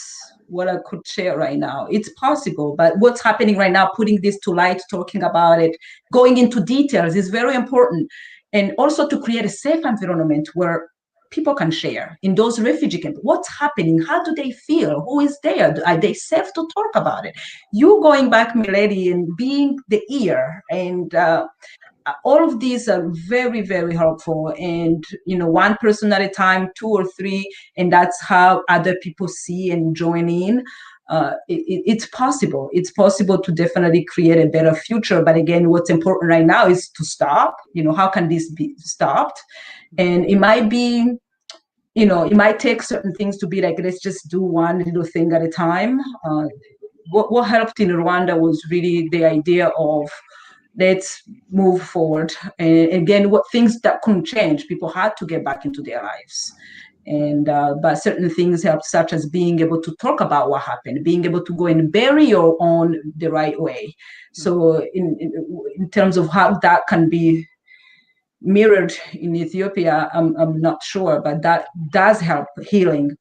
what I could share right now. It's possible, but what's happening right now, putting this to light, talking about it, going into details is very important. And also to create a safe environment where people can share in those refugee camps. What's happening? How do they feel? Who is there? Are they safe to talk about it? You going back, Millete, and being the ear, and all of these are very, very helpful. And, one person at a time, 2 or 3, and that's how other people see and join in. It's possible. It's possible to definitely create a better future. But again, what's important right now is to stop. How can this be stopped? And it might be, it might take certain things to be like, let's just do one little thing at a time. What helped in Rwanda was really the idea of, let's move forward. And again, what things that couldn't change, people had to get back into their lives. And but certain things helped, such as being able to talk about what happened, being able to go and bury your own the right way. So in terms of how that can be mirrored in Ethiopia, I'm not sure, but that does help healing.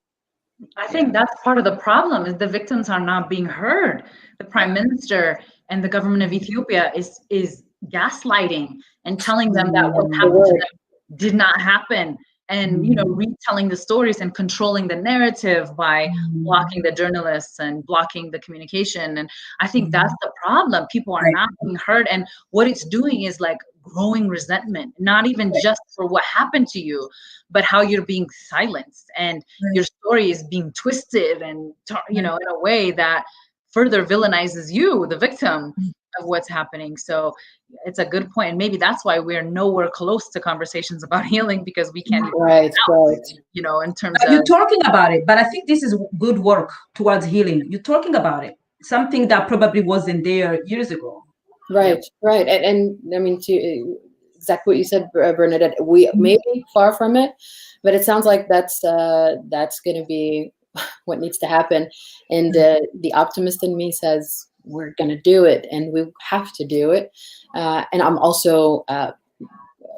I think that's part of the problem, is the victims are not being heard. The Prime Minister and the government of Ethiopia is gaslighting and telling them that what happened to them did not happen, and retelling the stories and controlling the narrative by blocking the journalists and blocking the communication. And I think that's the problem. People are not being heard, and what it's doing is like growing resentment, not even just for what happened to you, but how you're being silenced and your story is being twisted and in a way that further villainizes you, the victim of what's happening. So it's a good point. And maybe that's why we're nowhere close to conversations about healing, because we can't even right. In terms of... You're talking about it, but I think this is good work towards healing. You're talking about it, something that probably wasn't there years ago. Right. And I mean, to exactly what you said, Bernadette, we may be far from it, but it sounds like that's going to be what needs to happen. And the optimist in me says we're going to do it, and we have to do it. And I'm also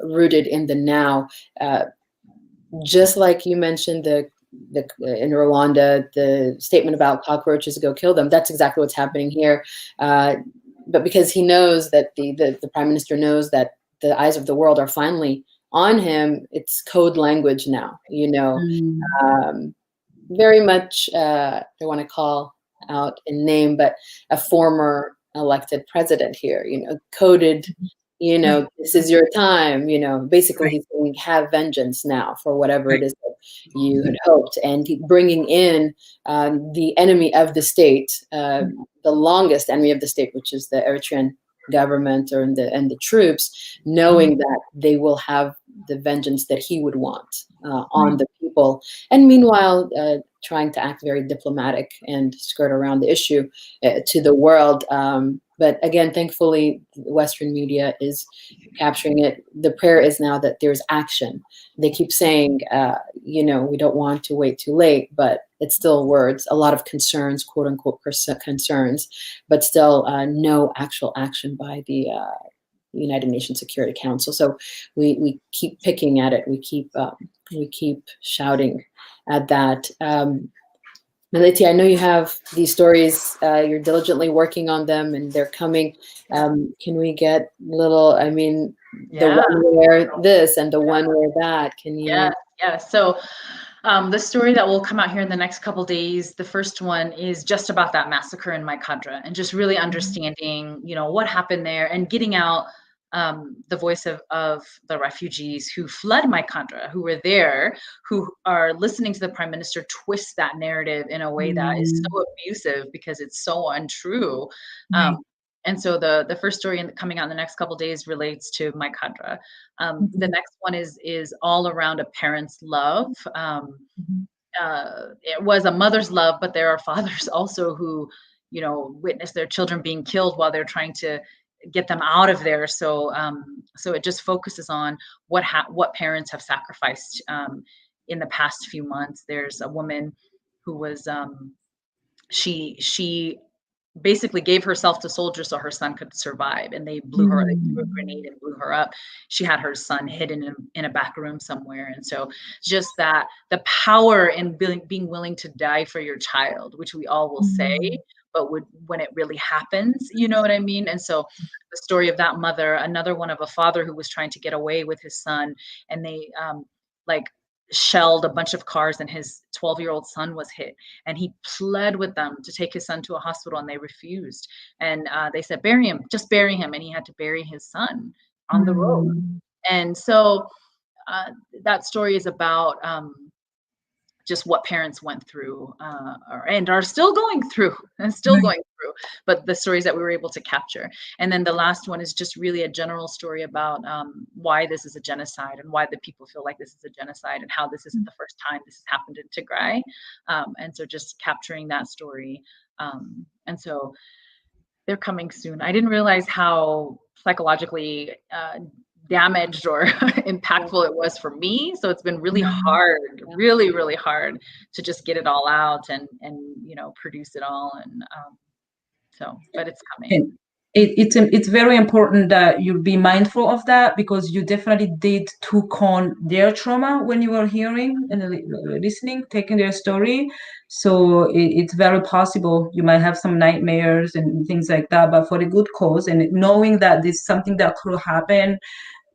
rooted in the now. Just like you mentioned, in Rwanda, the statement about cockroaches, go kill them. That's exactly what's happening here. But because he knows that the Prime Minister knows that the eyes of the world are finally on him, it's code language now, Mm. very much, I want to call out a name, but a former elected president here, coded, this is your time, basically Right. he's saying, have vengeance now for whatever it is that you had hoped. And bringing in the enemy of the state, the longest enemy of the state, which is the Eritrean government and the troops, knowing that they will have the vengeance that he would want on the people. And meanwhile, trying to act very diplomatic and skirt around the issue to the world. But again, thankfully, Western media is capturing it. The prayer is now that there's action. They keep saying, we don't want to wait too late, but it's still words, a lot of concerns, quote unquote, concerns, but still no actual action by the United Nations Security Council. So we keep picking at it. We keep shouting at that. Millete, I know you have these stories. You're diligently working on them, and they're coming. Can we get little? I mean, the one where this and the one where that. Can you? Yeah. So the story that will come out here in the next couple days, the first one is just about that massacre in Kwitonda, and just really understanding, what happened there, and getting out the voice of the refugees who fled Kwitonda, who were there, who are listening to the prime minister twist that narrative in a way that is so abusive because it's so untrue. And so the first story coming out in the next couple of days relates to Kwitonda. The next one is all around a parent's love. It was a mother's love, but there are fathers also who, witness their children being killed while they're trying to get them out of there. So it just focuses on what parents have sacrificed in the past few months. There's a woman who was she basically gave herself to soldiers so her son could survive, and they threw a grenade and blew her up. She had her son hidden in a back room somewhere. And so just that, the power in being willing to die for your child, which we all will say, but when it really happens, you know what I mean? And so the story of that mother, another one of a father who was trying to get away with his son, and they shelled a bunch of cars, and his 12-year-old son was hit, and he pled with them to take his son to a hospital, and they refused. And they said, bury him, just bury him. And he had to bury his son on the road. And so that story is about just what parents went through and are still going through but the stories that we were able to capture. And then the last one is just really a general story about why this is a genocide, and why the people feel like this is a genocide, and how this isn't the first time this has happened in Tigray. And so just capturing that story. And so they're coming soon. I didn't realize how psychologically damaged or impactful it was for me. So it's been really hard, really, really hard to just get it all out and produce it all. And but it's coming. And it's very important that you be mindful of that, because you definitely took on their trauma when you were hearing and listening, taking their story. So it's very possible you might have some nightmares and things like that, but for the good cause, and knowing that this is something that could happen.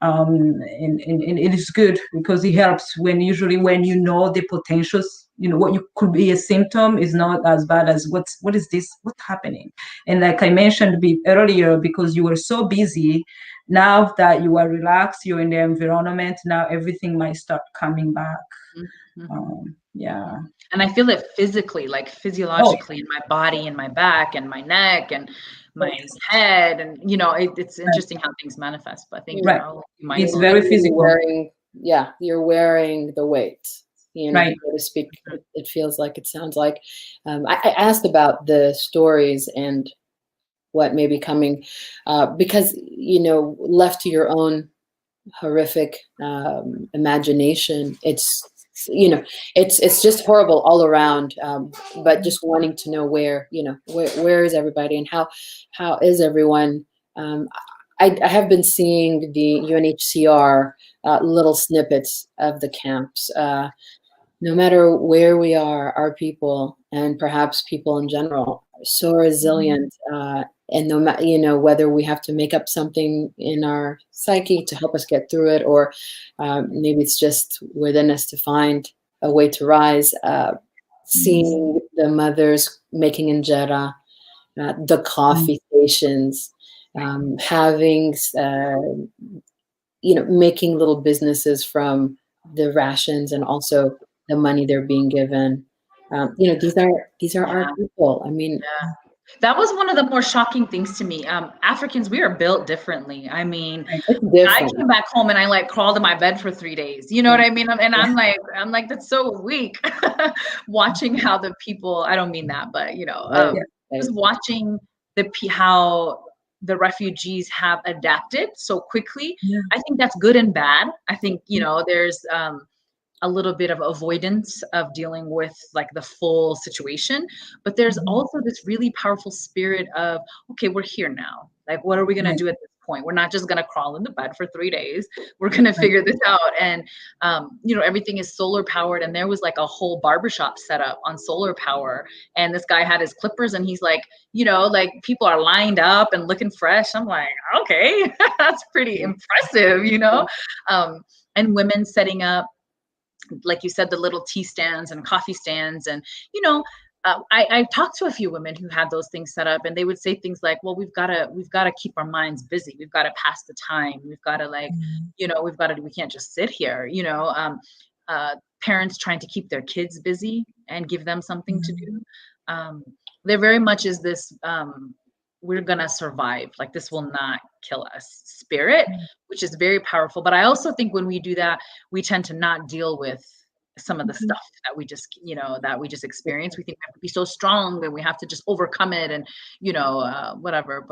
And it is good, because it helps when you know the potentials, what you could be a symptom is not as bad as what is this, what's happening. And like I mentioned earlier, because you were so busy, now that you are relaxed, you're in the environment, now everything might start coming back. And I feel it physically, like physiologically, in my body and my back and my neck and my head. And it's interesting how things manifest, but I think it's very physical. You're wearing the weight, right, so to speak. It feels like, it sounds like. I asked about the stories and what may be coming, because left to your own horrific imagination, it's just horrible all around. But just wanting to know where is everybody, and how is everyone? I have been seeing the UNHCR little snippets of the camps. No matter where we are, our people, and perhaps people in general, so resilient, and no matter, you know, whether we have to make up something in our psyche to help us get through it, or maybe it's just within us to find a way to rise. Seeing the mothers making injera, the coffee stations, having, you know, making little businesses from the rations and also the money they're being given. You know, these are our people. I mean, that was one of the more shocking things to me. Africans, we are built differently. I mean, I came back home and I like crawled in my bed for 3 days. You know what I mean? And I'm like, that's so weak. Watching how the people, I don't mean that, but you know, just watching how the refugees have adapted so quickly. I think that's good and bad. I think, you know, there's a little bit of avoidance of dealing with like the full situation, but there's also this really powerful spirit of, okay, we're here now. Like, what are we going to do at this point? We're not just going to crawl in the bed for 3 days. We're going to figure this out. And, you know, everything is solar powered. And there was like a whole barbershop set up on solar power. And this guy had his clippers and he's like, you know, like people are lined up and looking fresh. I'm like, okay, that's pretty impressive, you know? And women setting up, like you said, the little tea stands and coffee stands. And, you know, I talked to a few women who had those things set up and they would say things like, well, we've got to keep our minds busy. We've got to pass the time. We've got to like, you know, we can't just sit here, you know, parents trying to keep their kids busy and give them something to do. There very much is this, we're going to survive. Like, this will not kill us spirit, which is very powerful. But I also think when we do that, we tend to not deal with some of the stuff that we just, you know, that we just experience. We think we have to be so strong and we have to just overcome it and, you know, whatever.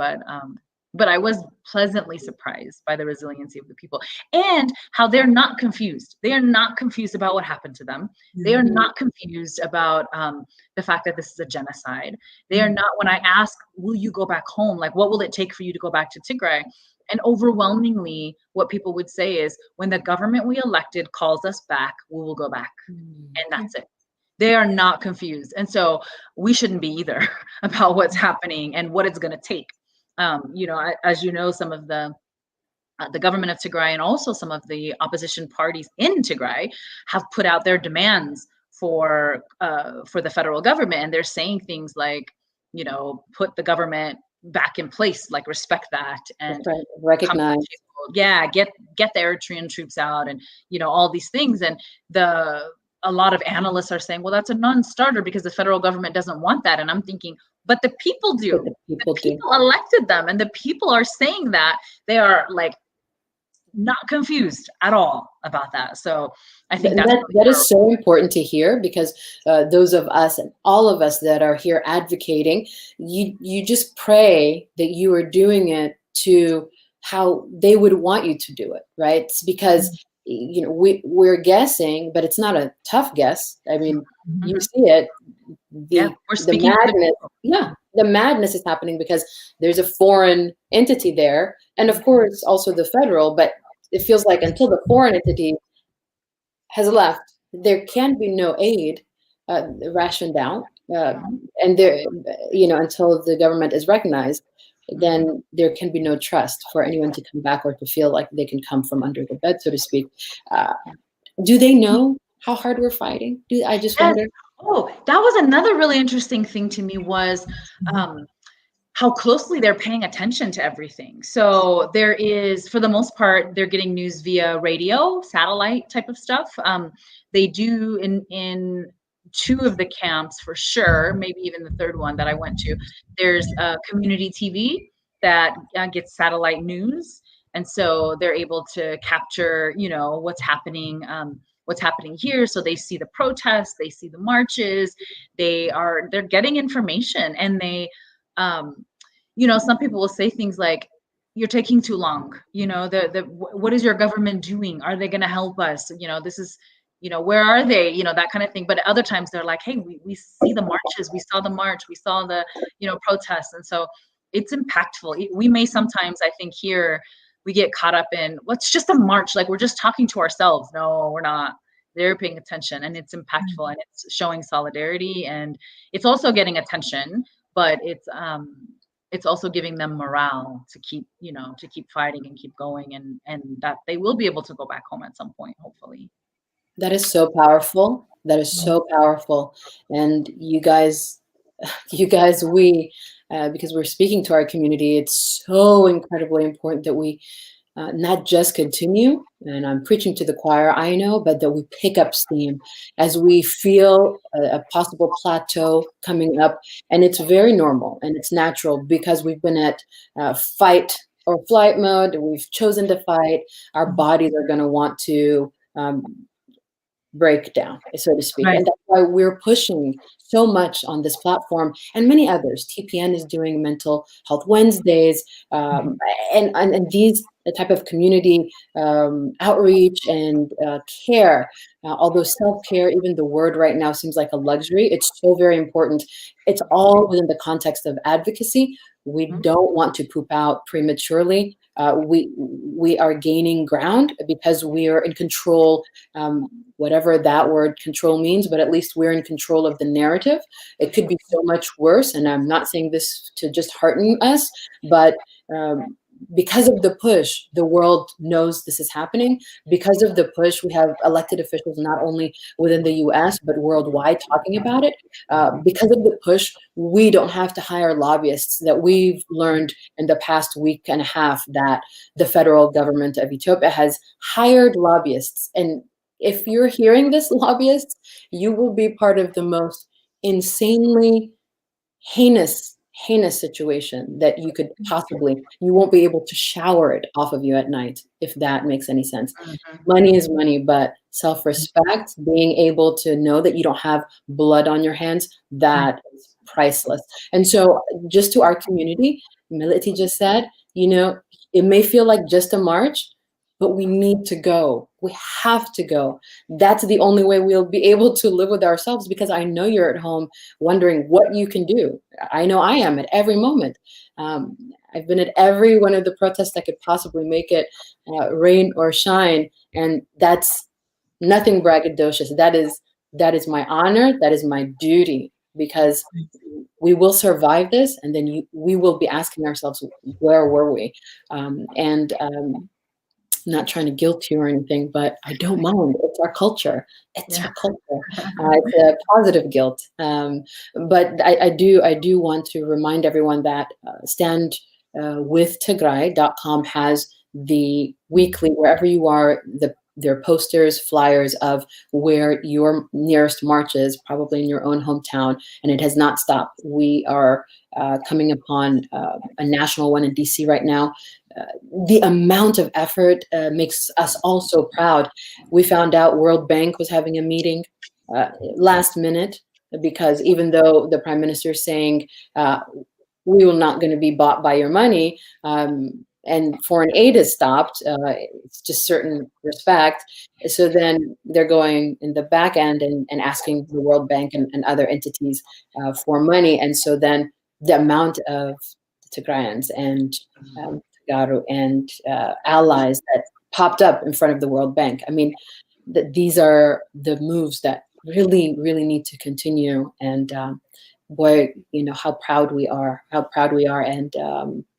But I was pleasantly surprised by the resiliency of the people and how they're not confused. They are not confused about what happened to them. They are not confused about the fact that this is a genocide. They are not, when I ask, will you go back home? Like, what will it take for you to go back to Tigray? And overwhelmingly, what people would say is, when the government we elected calls us back, we will go back. And that's it. They are not confused. And so we shouldn't be either about what's happening and what it's going to take. You know, as you know, some of the government of Tigray and also some of the opposition parties in Tigray have put out their demands for the federal government. And they're saying things like, you know, put the government back in place, like respect that and recognize. Yeah, get the Eritrean troops out and, you know, all these things. And a lot of analysts are saying, well, that's a non-starter because the federal government doesn't want that. And I'm thinking, but the people do. The people elected them, and the people are saying that. They are like not confused at all about that. So I think that is so important to hear, because those of us and all of us that are here advocating, you just pray that you are doing it to how they would want you to do it, right? It's because you know, we're guessing, but it's not a tough guess. I mean, you see it. The madness, the madness is happening because there's a foreign entity there, and of course also the federal. But it feels like until the foreign entity has left, there can be no aid rationed out, and there, you know, until the government is recognized, then there can be no trust for anyone to come back or to feel like they can come from under the bed, so to speak. Do they know how hard we're fighting? I just wonder. Oh, that was another really interesting thing to me was how closely they're paying attention to everything. So there is, for the most part, they're getting news via radio, satellite type of stuff. They do in 2 of the camps for sure, maybe even the 3rd one that I went to. There's community TV that gets satellite news. And so they're able to capture, you know, what's happening here. So they see the protests, they see the marches, they're getting information. And they, you know, some people will say things like, you're taking too long. You know, what is your government doing? Are they going to help us? You know, this is, you know, where are they? You know, that kind of thing. But other times they're like, hey, we see the marches, we saw the march, we saw the, you know, protests. And so it's impactful. We may sometimes, I think here, we get caught up in what's just a march. Like, we're just talking to ourselves. No, we're not. They're paying attention, and it's impactful, and it's showing solidarity, and it's also getting attention but it's also giving them morale to keep, to keep fighting and keep going, and that they will be able to go back home at some point, hopefully. That is so powerful. That is so powerful. And you guys, because we're speaking to our community, it's so incredibly important that we not just continue, and I'm preaching to the choir, I know, but that we pick up steam as we feel a possible plateau coming up. And it's very normal and it's natural because we've been at fight or flight mode. We've chosen to fight. Our bodies are going to want to break down, so to speak. Right. And that's why we're pushing so much on this platform, and many others. TPN is doing Mental Health Wednesdays, and these type of community outreach and care. Although self-care, even the word right now seems like a luxury, it's so very important. It's all within the context of advocacy. We don't want to poop out prematurely. We are gaining ground because we are in control, whatever that word control means, but at least we're in control of the narrative. It could be so much worse, and I'm not saying this to just hearten us, but because of the push, the world knows this is happening. Because of the push, we have elected officials not only within the US, but worldwide talking about it. Because of the push, we don't have to hire lobbyists. That we've learned in the past week and a half that the federal government of Ethiopia has hired lobbyists. And if you're hearing this, lobbyists, you will be part of the most insanely heinous situation that you could possibly, you won't be able to shower it off of you at night, if that makes any sense. Money is money, but self-respect, being able to know that you don't have blood on your hands, that is priceless. And so just to our community, Millete just said, it may feel like just a march, but we need to go. We have to go. That's the only way we'll be able to live with ourselves, because I know you're at home wondering what you can do. I know I am at every moment. I've been at every one of the protests I could possibly make it, rain or shine, and that's nothing braggadocious. That is my honor. That is my duty, because we will survive this, and then we will be asking ourselves, where were we? Not trying to guilt you or anything, but I don't mind. It's our culture. It's our culture. It's a positive guilt. But I do want to remind everyone that standwithtigray.com has the weekly, wherever you are, there are posters, flyers of where your nearest march is, probably in your own hometown, and it has not stopped. We are coming upon a national one in DC right now. The amount of effort makes us all so proud. We found out World Bank was having a meeting last minute, because even though the Prime Minister is saying we will not going to be bought by your money, and foreign aid is stopped, it's just certain respect. So then they're going in the back end and asking the World Bank and other entities for money. And so then the amount of Tigrayans and Garu and allies that popped up in front of the World Bank. I mean, these are the moves that really, really need to continue. And boy, how proud we are, and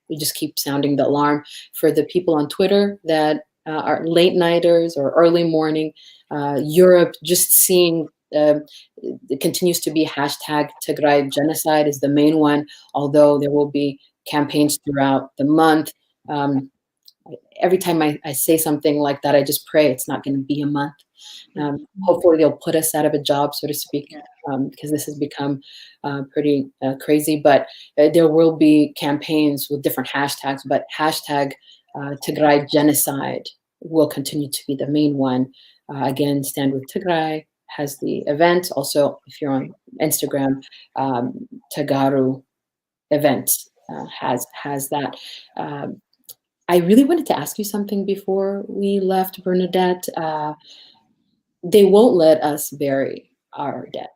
we just keep sounding the alarm for the people on Twitter that are late nighters or early morning. Europe, just seeing it continues to be hashtag Tigray genocide is the main one, although there will be campaigns throughout the month. Every time I say something like that, I just pray it's not going to be a month. Hopefully they'll put us out of a job, so to speak, because this has become pretty crazy. But there will be campaigns with different hashtags, but hashtag Tigray genocide will continue to be the main one. Again, Stand With Tigray has the event. Also, if you're on Instagram, Tagaru events has that. I really wanted to ask you something before we left, Bernadette. They won't let us bury our dead.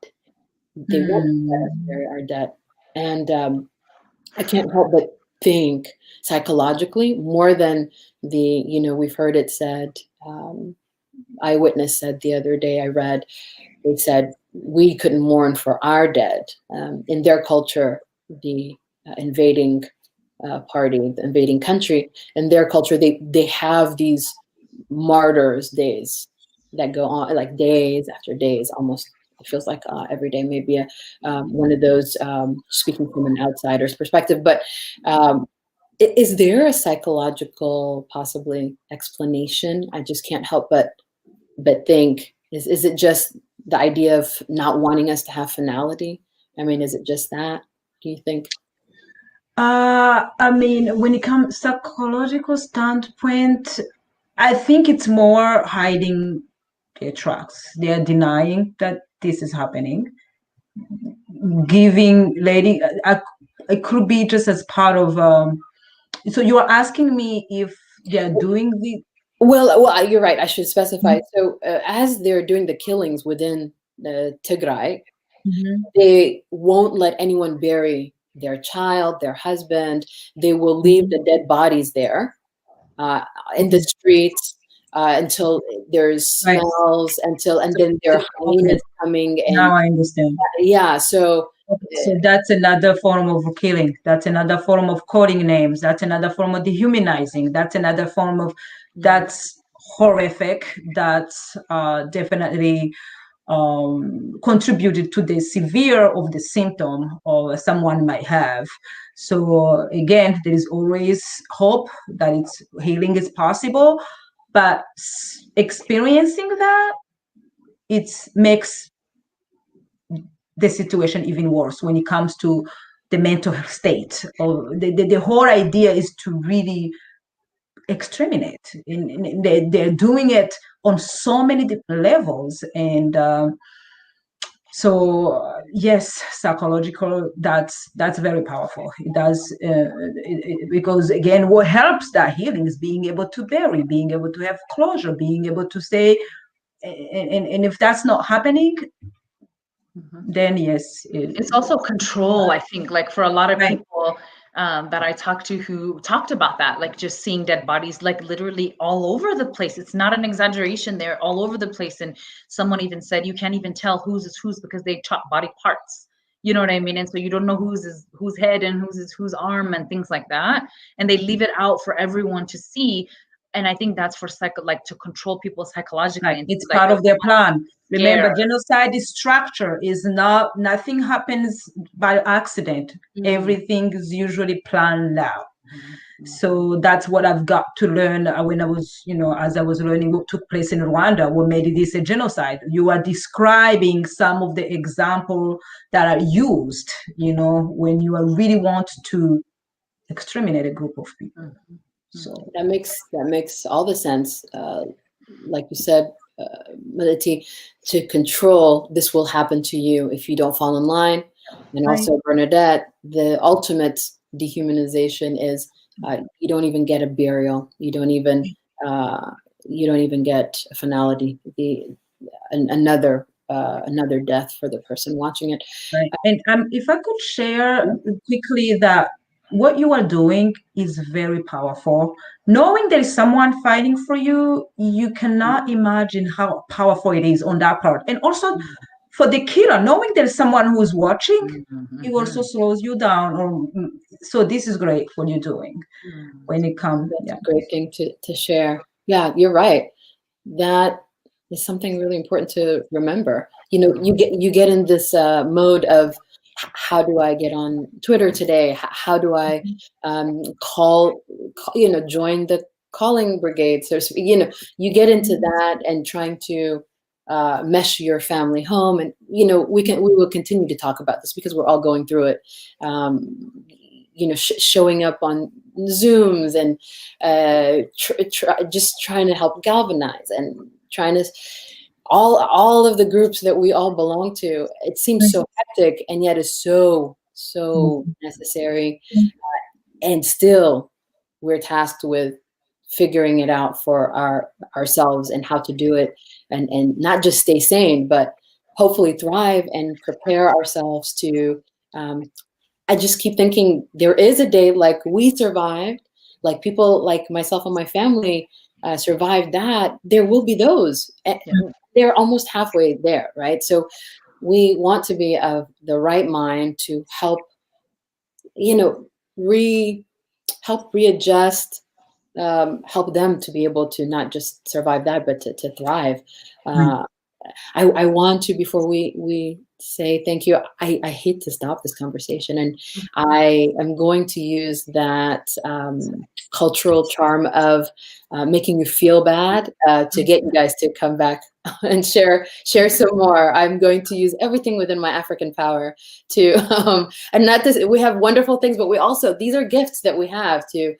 They won't let us bury our dead. And I can't help but think psychologically, more than we've heard it said, Eyewitness said the other day I read, they said, we couldn't mourn for our dead. In their culture, the invading party, the invading country. In their culture, they have these martyrs days that go on, like days after days, almost. It feels like every day may be one of those, speaking from an outsider's perspective. But is there a psychological, possibly, explanation? I just can't help but think, is it just the idea of not wanting us to have finality? I mean, is it just that, do you think? I mean, when it comes psychological standpoint, I think it's more hiding their tracks. They are denying that this is happening. It could be just as part of. So you are asking me if they're doing the. Well, you're right. I should specify. So as they're doing the killings within the Tigray, they won't let anyone bury their child, their husband. They will leave the dead bodies there in the streets until there's smells, and then there are hyenas coming. And now I understand. Yeah, so that's another form of killing. That's another form of calling names. That's another form of dehumanizing. That's another form of that's horrific. That's definitely contributed to the severe of the symptom or someone might have. So again, there is always hope that healing is possible, but experiencing that, it makes the situation even worse when it comes to the mental state. Or the whole idea is to really exterminate. They're doing it on so many different levels, and so yes, psychological. That's very powerful. It does because again, what helps that healing is being able to bury, being able to have closure, being able to say, and if that's not happening, then yes, it's also control. I think, like for a lot of people that I talked to who talked about that, like just seeing dead bodies, like literally all over the place. It's not an exaggeration. They're all over the place. And someone even said, you can't even tell whose is whose because they chop body parts. You know what I mean? And so you don't know whose head and whose arm and things like that. And they leave it out for everyone to see. And I think that's for to control people psychologically. Right. It's part of their plan. Remember, genocide is structure. Nothing happens by accident. Everything is usually planned out. So that's what I've got to learn when I was, as I was learning what took place in Rwanda, what made this a genocide. You are describing some of the examples that are used, when you are really want to exterminate a group of people. So that makes all the sense. Like you said, Millete, to control, this will happen to you if you don't fall in line. And also, Bernadette, the ultimate dehumanization is you don't even get a burial. You don't even get a finality. Another death for the person watching it. Right. And if I could share quickly that what you are doing is very powerful. Knowing there is someone fighting for you, you cannot imagine how powerful it is on that part. And also for the killer, knowing there is someone who is watching, it also slows you down. So this is great what you're doing when it comes. That's a great thing to share. Yeah, you're right. That is something really important to remember. You get in this mode of, how do I get on Twitter today? How do I join the calling brigade? So, you get into that and trying to mesh your family home. And, we will continue to talk about this because we're all going through it. Showing up on Zooms and just trying to help galvanize and trying to, all of the groups that we all belong to. It seems so hectic, and yet is so necessary. And still, we're tasked with figuring it out for ourselves and how to do it, and not just stay sane, but hopefully thrive and prepare ourselves to. I just keep thinking there is a day like we survived, like people like myself and my family survived that. There will be those. They're almost halfway there, right? So we want to be of the right mind to help help readjust, help them to be able to not just survive that, but to thrive. I want to, before we say thank you, I hate to stop this conversation, and I am going to use that cultural charm of making you feel bad to get you guys to come back and share some more. I'm going to use everything within my African power to, and not this, we have wonderful things, but we also, these are gifts that we have to,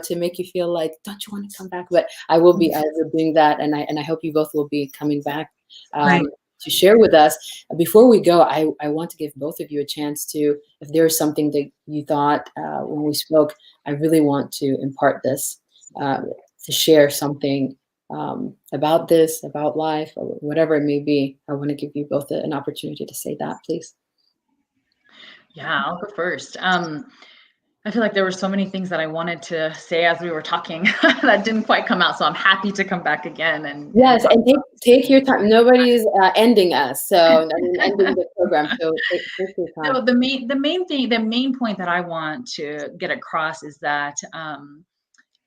to make you feel like, don't you want to come back? But I will be doing that, and I hope you both will be coming back to share with us. Before we go, I want to give both of you a chance to, if there's something that you thought when we spoke, I really want to impart this, to share something about this, about life, or whatever it may be. I want to give you both an opportunity to say that, please. Yeah, I'll go first. I feel like there were so many things that I wanted to say as we were talking that didn't quite come out. So I'm happy to come back again. And yes, and take your time. Nobody's ending us, so I mean, ending the program. So take your time. So the main point that I want to get across is that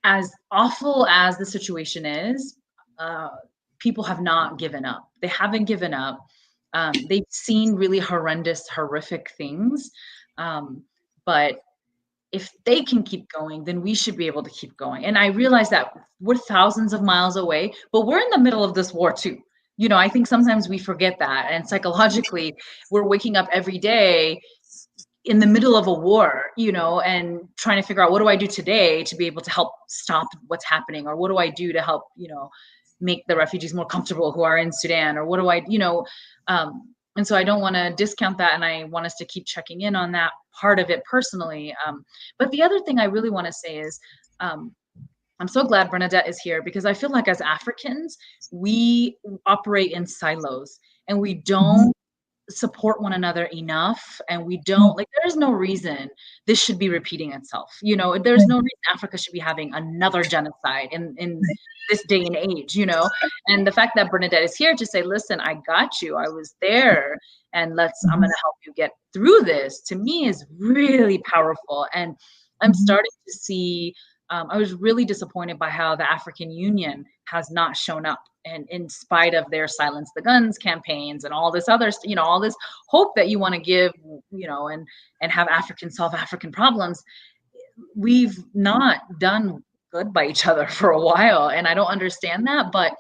as awful as the situation is, people have not given up. They haven't given up. They've seen really horrific things, but if they can keep going, then we should be able to keep going. And I realize that we're thousands of miles away, but we're in the middle of this war too. I think sometimes we forget that. And psychologically, we're waking up every day in the middle of a war, and trying to figure out, what do I do today to be able to help stop what's happening? Or what do I do to help, make the refugees more comfortable who are in Sudan? Or what do I, and so I don't want to discount that. And I want us to keep checking in on that part of it personally. But the other thing I really want to say is, I'm so glad Bernadette is here, because I feel like as Africans, we operate in silos and we don't support one another enough. And we don't, there's no reason this should be repeating itself. There's no reason Africa should be having another genocide in this day and age, and the fact that Bernadette is here to say, listen, I got you, I was there, and I'm going to help you get through this, to me is really powerful. And I'm starting to see, I was really disappointed by how the African Union has not shown up, and in spite of their Silence the Guns campaigns and all this other, all this hope that you want to give, and have Africans solve African problems, we've not done good by each other for a while. And I don't understand that. But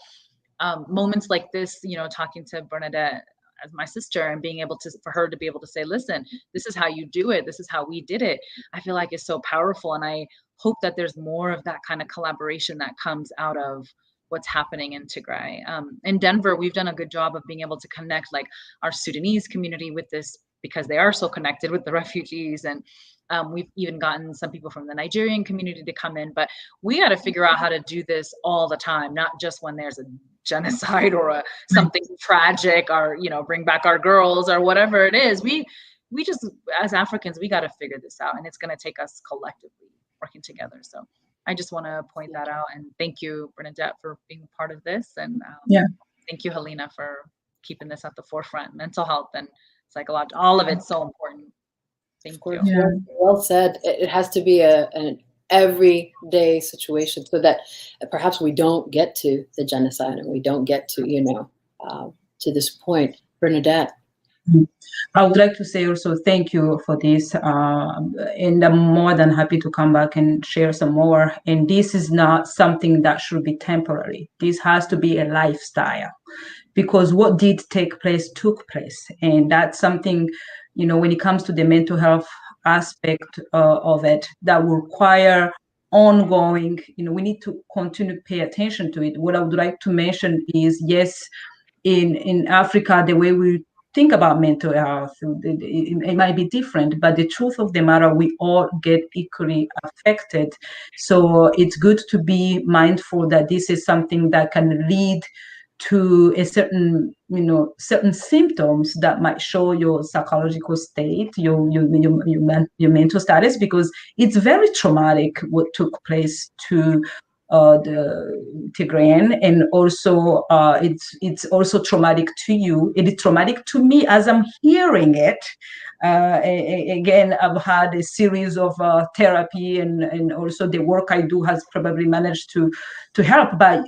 moments like this, talking to Bernadette as my sister, and being able to, for her to be able to say, listen, this is how you do it, this is how we did it, I feel like is so powerful. And I hope that there's more of that kind of collaboration that comes out of what's happening in Tigray. In Denver, we've done a good job of being able to connect our Sudanese community with this, because they are so connected with the refugees. And we've even gotten some people from the Nigerian community to come in, but we got to figure out how to do this all the time, not just when there's a genocide or something tragic, or, bring back our girls or whatever it is. We just, as Africans, we got to figure this out, and it's going to take us collectively working together. So I just want to point that out, and thank you, Bernadette, for being part of this. And thank you, Hilena, for keeping this at the forefront. Mental health and psychological, all of it's so important. Thank you. Yeah. Well said. It has to be an everyday situation, so that perhaps we don't get to the genocide, and we don't get to, to this point. Bernadette. I would like to say also thank you for this, and I'm more than happy to come back and share some more. And this is not something that should be temporary. This has to be a lifestyle, because what did take place took place. And that's something, when it comes to the mental health aspect of it, that will require ongoing, we need to continue to pay attention to it. What I would like to mention is, yes, in Africa, the way we think about mental health, it might be different, but the truth of the matter, we all get equally affected. So it's good to be mindful that this is something that can lead to a certain symptoms that might show your psychological state, your mental status, because it's very traumatic what took place to the Tigrayan, and also it's also traumatic to you. It is traumatic to me as I'm hearing it. Again, I've had a series of therapy, and also the work I do has probably managed to help. But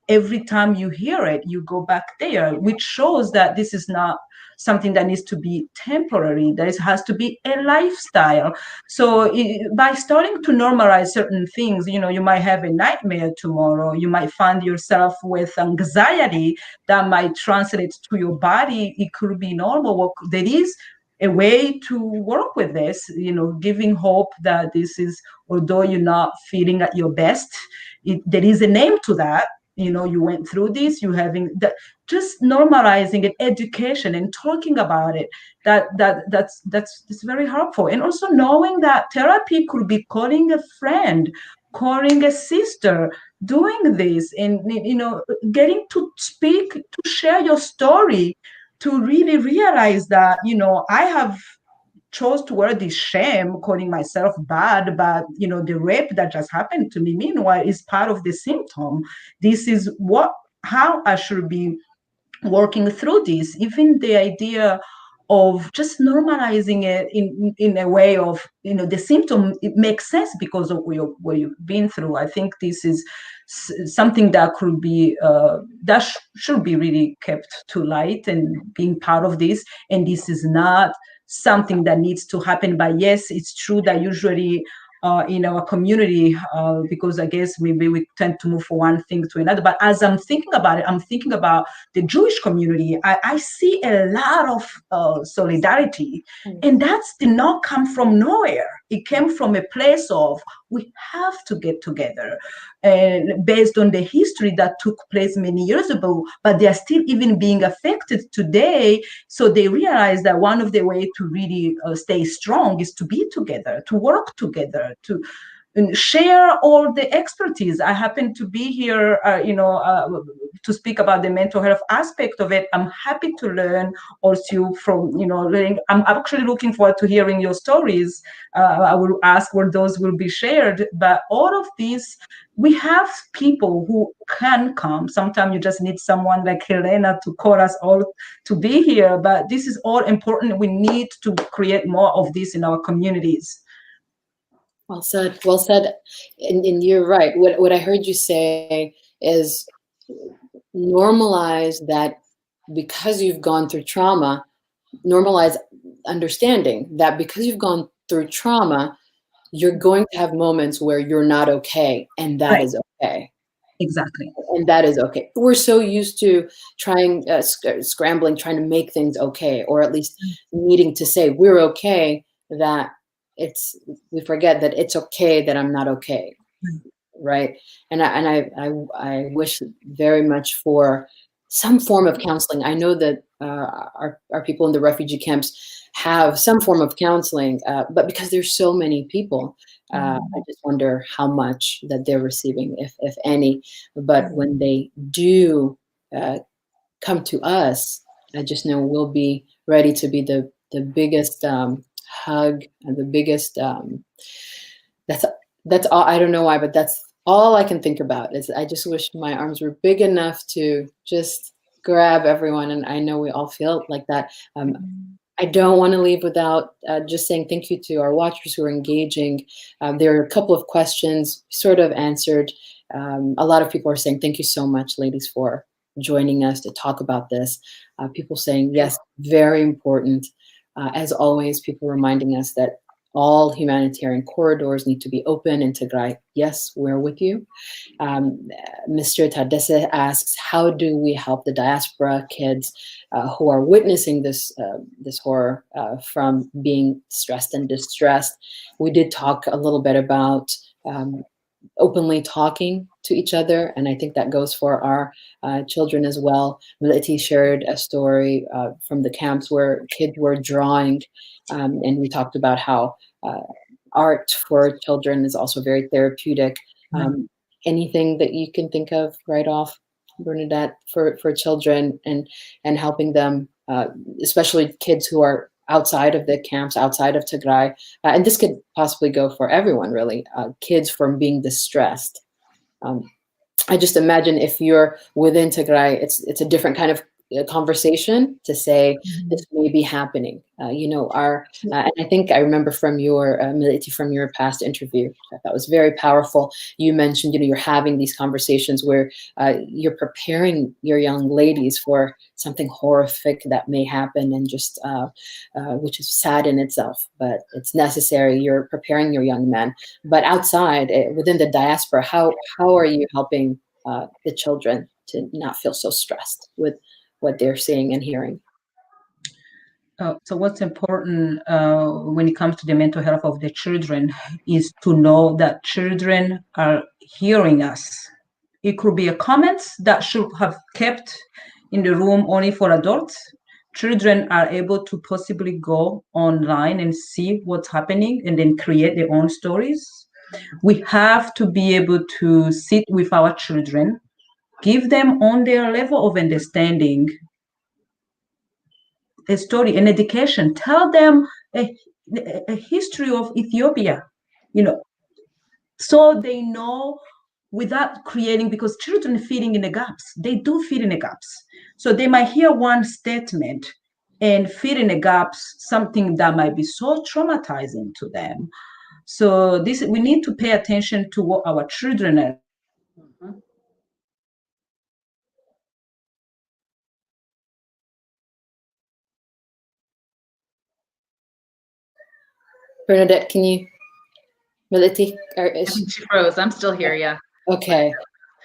every time you hear it, you go back there, which shows that this is not something that needs to be temporary. There has to be a lifestyle. So by starting to normalize certain things, you might have a nightmare tomorrow. You might find yourself with anxiety that might translate to your body. It could be normal. There is a way to work with this, giving hope that this is, although you're not feeling at your best, there is a name to that. You went through this, you having that, just normalizing it, education and talking about it, that's very helpful. And also knowing that therapy could be calling a friend, calling a sister, doing this, and getting to speak, to share your story, to really realize that I have chose to wear this shame, calling myself bad, but the rape that just happened to me, meanwhile, is part of the symptom. This is how I should be working through this. Even the idea of just normalizing it in a way of the symptom, it makes sense because of what you've been through. I think this is something that could be should be really kept to light and being part of this. And this is not something that needs to happen. But yes, it's true that usually in our community, because I guess maybe we tend to move from one thing to another. But as I'm thinking about it, I'm thinking about the Jewish community. I see a lot of solidarity, and that did not come from nowhere. It came from a place of, we have to get together, and based on the history that took place many years ago, but they are still even being affected today. So they realize that one of the ways to really stay strong is to be together, to work together, to share all the expertise. I happen to be here, to speak about the mental health aspect of it. I'm happy to learn also from, learning. I'm actually looking forward to hearing your stories. I will ask where those will be shared. But all of these, we have people who can come. Sometimes you just need someone like Hilena to call us all to be here. But this is all important. We need to create more of this in our communities. Well said. Well said. And you're right. What I heard you say is normalize that because you've gone through trauma, normalize understanding that because you've gone through trauma, you're going to have moments where you're not okay, and that is okay. Exactly. And that is okay. We're so used to trying, scrambling, trying to make things okay, or at least needing to say we're okay, that we forget that it's okay that I'm not okay, right? And I wish very much for some form of counseling. I know that our people in the refugee camps have some form of counseling, but because there's so many people, I just wonder how much that they're receiving, if any. But when they do come to us, I just know we'll be ready to be the biggest hug and the biggest that's all. I don't know why, but that's all I can think about. Is I just wish my arms were big enough to just grab everyone, and I know we all feel like that. I don't want to leave without just saying thank you to our watchers who are engaging. There are a couple of questions sort of answered. A lot of people are saying thank you so much, ladies, for joining us to talk about this. People saying yes, very important. As always, people reminding us that all humanitarian corridors need to be open in Tigray. Yes, we're with you. Mr. Tadesse asks, how do we help the diaspora kids who are witnessing this horror from being stressed and distressed? We did talk a little bit about openly talking to each other, and I think that goes for our children as well. Millete shared a story from the camps where kids were drawing, and we talked about how art for children is also very therapeutic. Anything that you can think of right off, Bernadette, for children and helping them, especially kids who are outside of the camps, outside of Tigray, and this could possibly go for everyone, really, kids from being distressed. I just imagine if you're within Tigray, it's a different kind of a conversation to say this may be happening. You know, and I think I remember from your Millete, from your past interview, that was very powerful. You mentioned, you know, you're having these conversations where you're preparing your young ladies for something horrific that may happen, and just which is sad in itself, but it's necessary. You're preparing your young men. But outside, within the diaspora, how are you helping the children to not feel so stressed with what they're seeing and hearing? So what's important when it comes to the mental health of the children is to know that children are hearing us. It could be a comment that should have kept in the room only for adults. Children are able to possibly go online and see what's happening and then create their own stories. We have to be able to sit with our children, give them on their level of understanding a story, an education, tell them a history of Ethiopia, you know, so they know without creating, because children feeding in the gaps, they do feed in the gaps. So they might hear one statement and feed in the gaps something that might be so traumatizing to them. So we need to pay attention to what our children are. Bernadette, can you, Millete? I think she froze. I'm still here, yeah. Okay.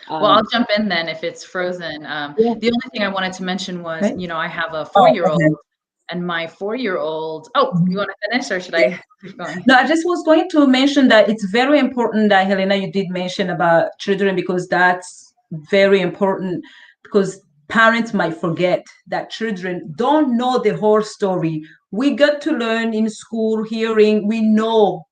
Well, I'll jump in then if it's frozen. Yeah. The only thing I wanted to mention was, you know, I have a 4-year-old, and my 4-year-old. Oh, you want to finish, or should I keep going? No, I just was going to mention that it's very important that, Hilena, you did mention about children, because that's very important, because parents might forget that children don't know the whole story. We got to learn in school, hearing, we know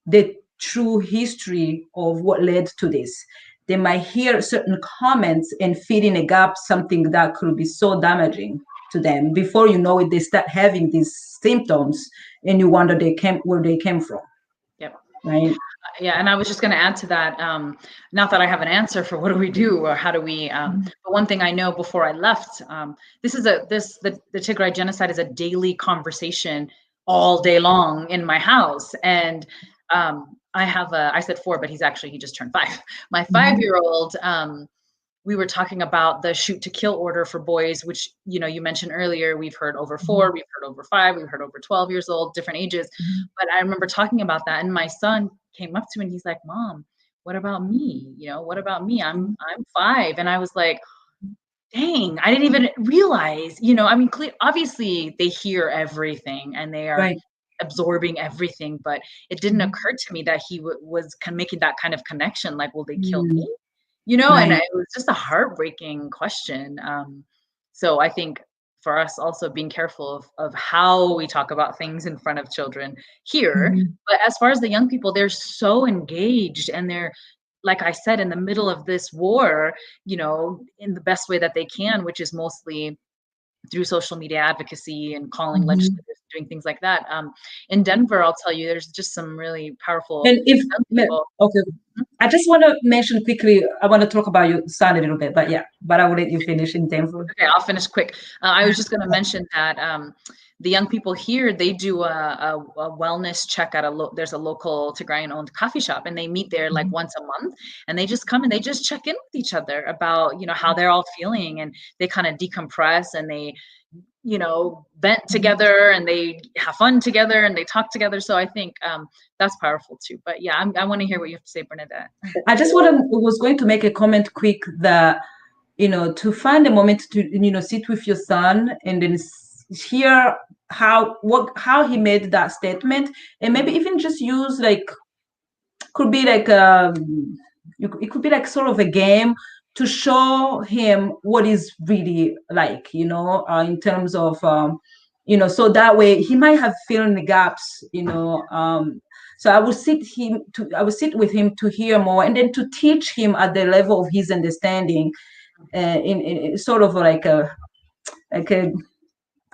the true history of what led to this. They might hear certain comments and fill in a gap, something that could be so damaging to them. Before you know it, they start having these symptoms, and you wonder where they came from. Yep. Right. Yeah, and I was just going to add to that. Not that I have an answer for what do we do or how do we. But one thing I know before I left, the Tigray genocide is a daily conversation all day long in my house, and I have I said 4, but he just turned 5. My 5-year-old. We were talking about the shoot to kill order for boys, which, you know, you mentioned earlier. We've heard over 4, we've heard over 5, we've heard over 12 years old, different ages. But I remember talking about that, and my son came up to me and he's like, "Mom, what about me? You know, what about me? I'm 5." And I was like, dang, I didn't even realize, you know, I mean, obviously they hear everything and they are absorbing everything, but it didn't occur to me that he was making that kind of connection. Like, will they kill me? You know, and it was just a heartbreaking question. So I think for us also being careful of how we talk about things in front of children here. But as far as the young people, they're so engaged, and they're, like I said, in the middle of this war, you know, in the best way that they can, which is mostly through social media advocacy and calling legislators, doing things like that. In Denver, I'll tell you, there's just some really powerful. And I just want to mention quickly, I want to talk about your son a little bit, but I will let you finish in Denver. Okay, I'll finish quick. I was just going to mention that the young people here, they do a wellness check at there's a local Tigrayan-owned coffee shop, and they meet there like once a month, and they just come and they just check in with each other about, you know, how they're all feeling, and they kind of decompress, and they, you know, vent together, and they have fun together, and they talk together. So I think that's powerful too. But yeah, I want to hear what you have to say, Bernadette. I just was going to make a comment quick that, you know, to find a moment to, you know, sit with your son and then hear how he made that statement, and maybe even just use like, could be like it could be like sort of a game to show him what is really like, you know, in terms of you know, so that way he might have filled in the gaps, you know. So I would sit with him to hear more, and then to teach him at the level of his understanding, in sort of like a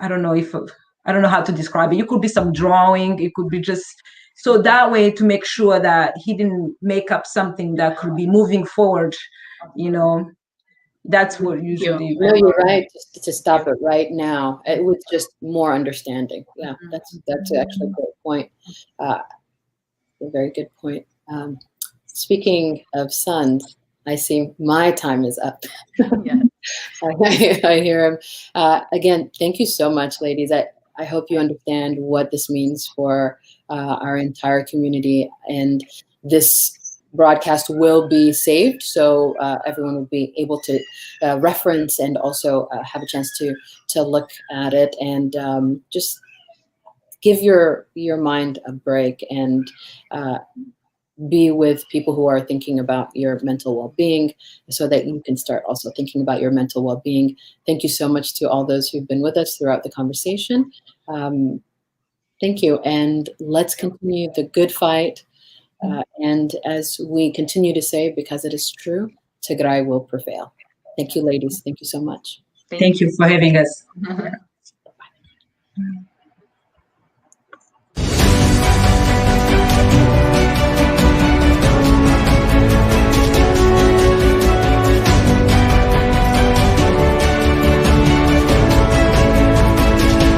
I don't know how to describe it. It could be some drawing. It could be just so that way to make sure that he didn't make up something that could be moving forward, you know. That's what usually. No, you're right. Just to stop it right now, with just more understanding. Yeah, that's actually a great point. A very good point. Speaking of sons, I see my time is up. Yeah. I hear him. Again, thank you so much, ladies. I hope you understand what this means for our entire community, and this broadcast will be saved, so everyone will be able to reference and also have a chance to look at it, and just give your mind a break, and be with people who are thinking about your mental well-being, so that you can start also thinking about your mental well-being. Thank you so much to all those who've been with us throughout the conversation. Thank you, and let's continue the good fight. And as we continue to say, because it is true, Tigray will prevail. Thank you, ladies. Thank you so much. Thank you for having us.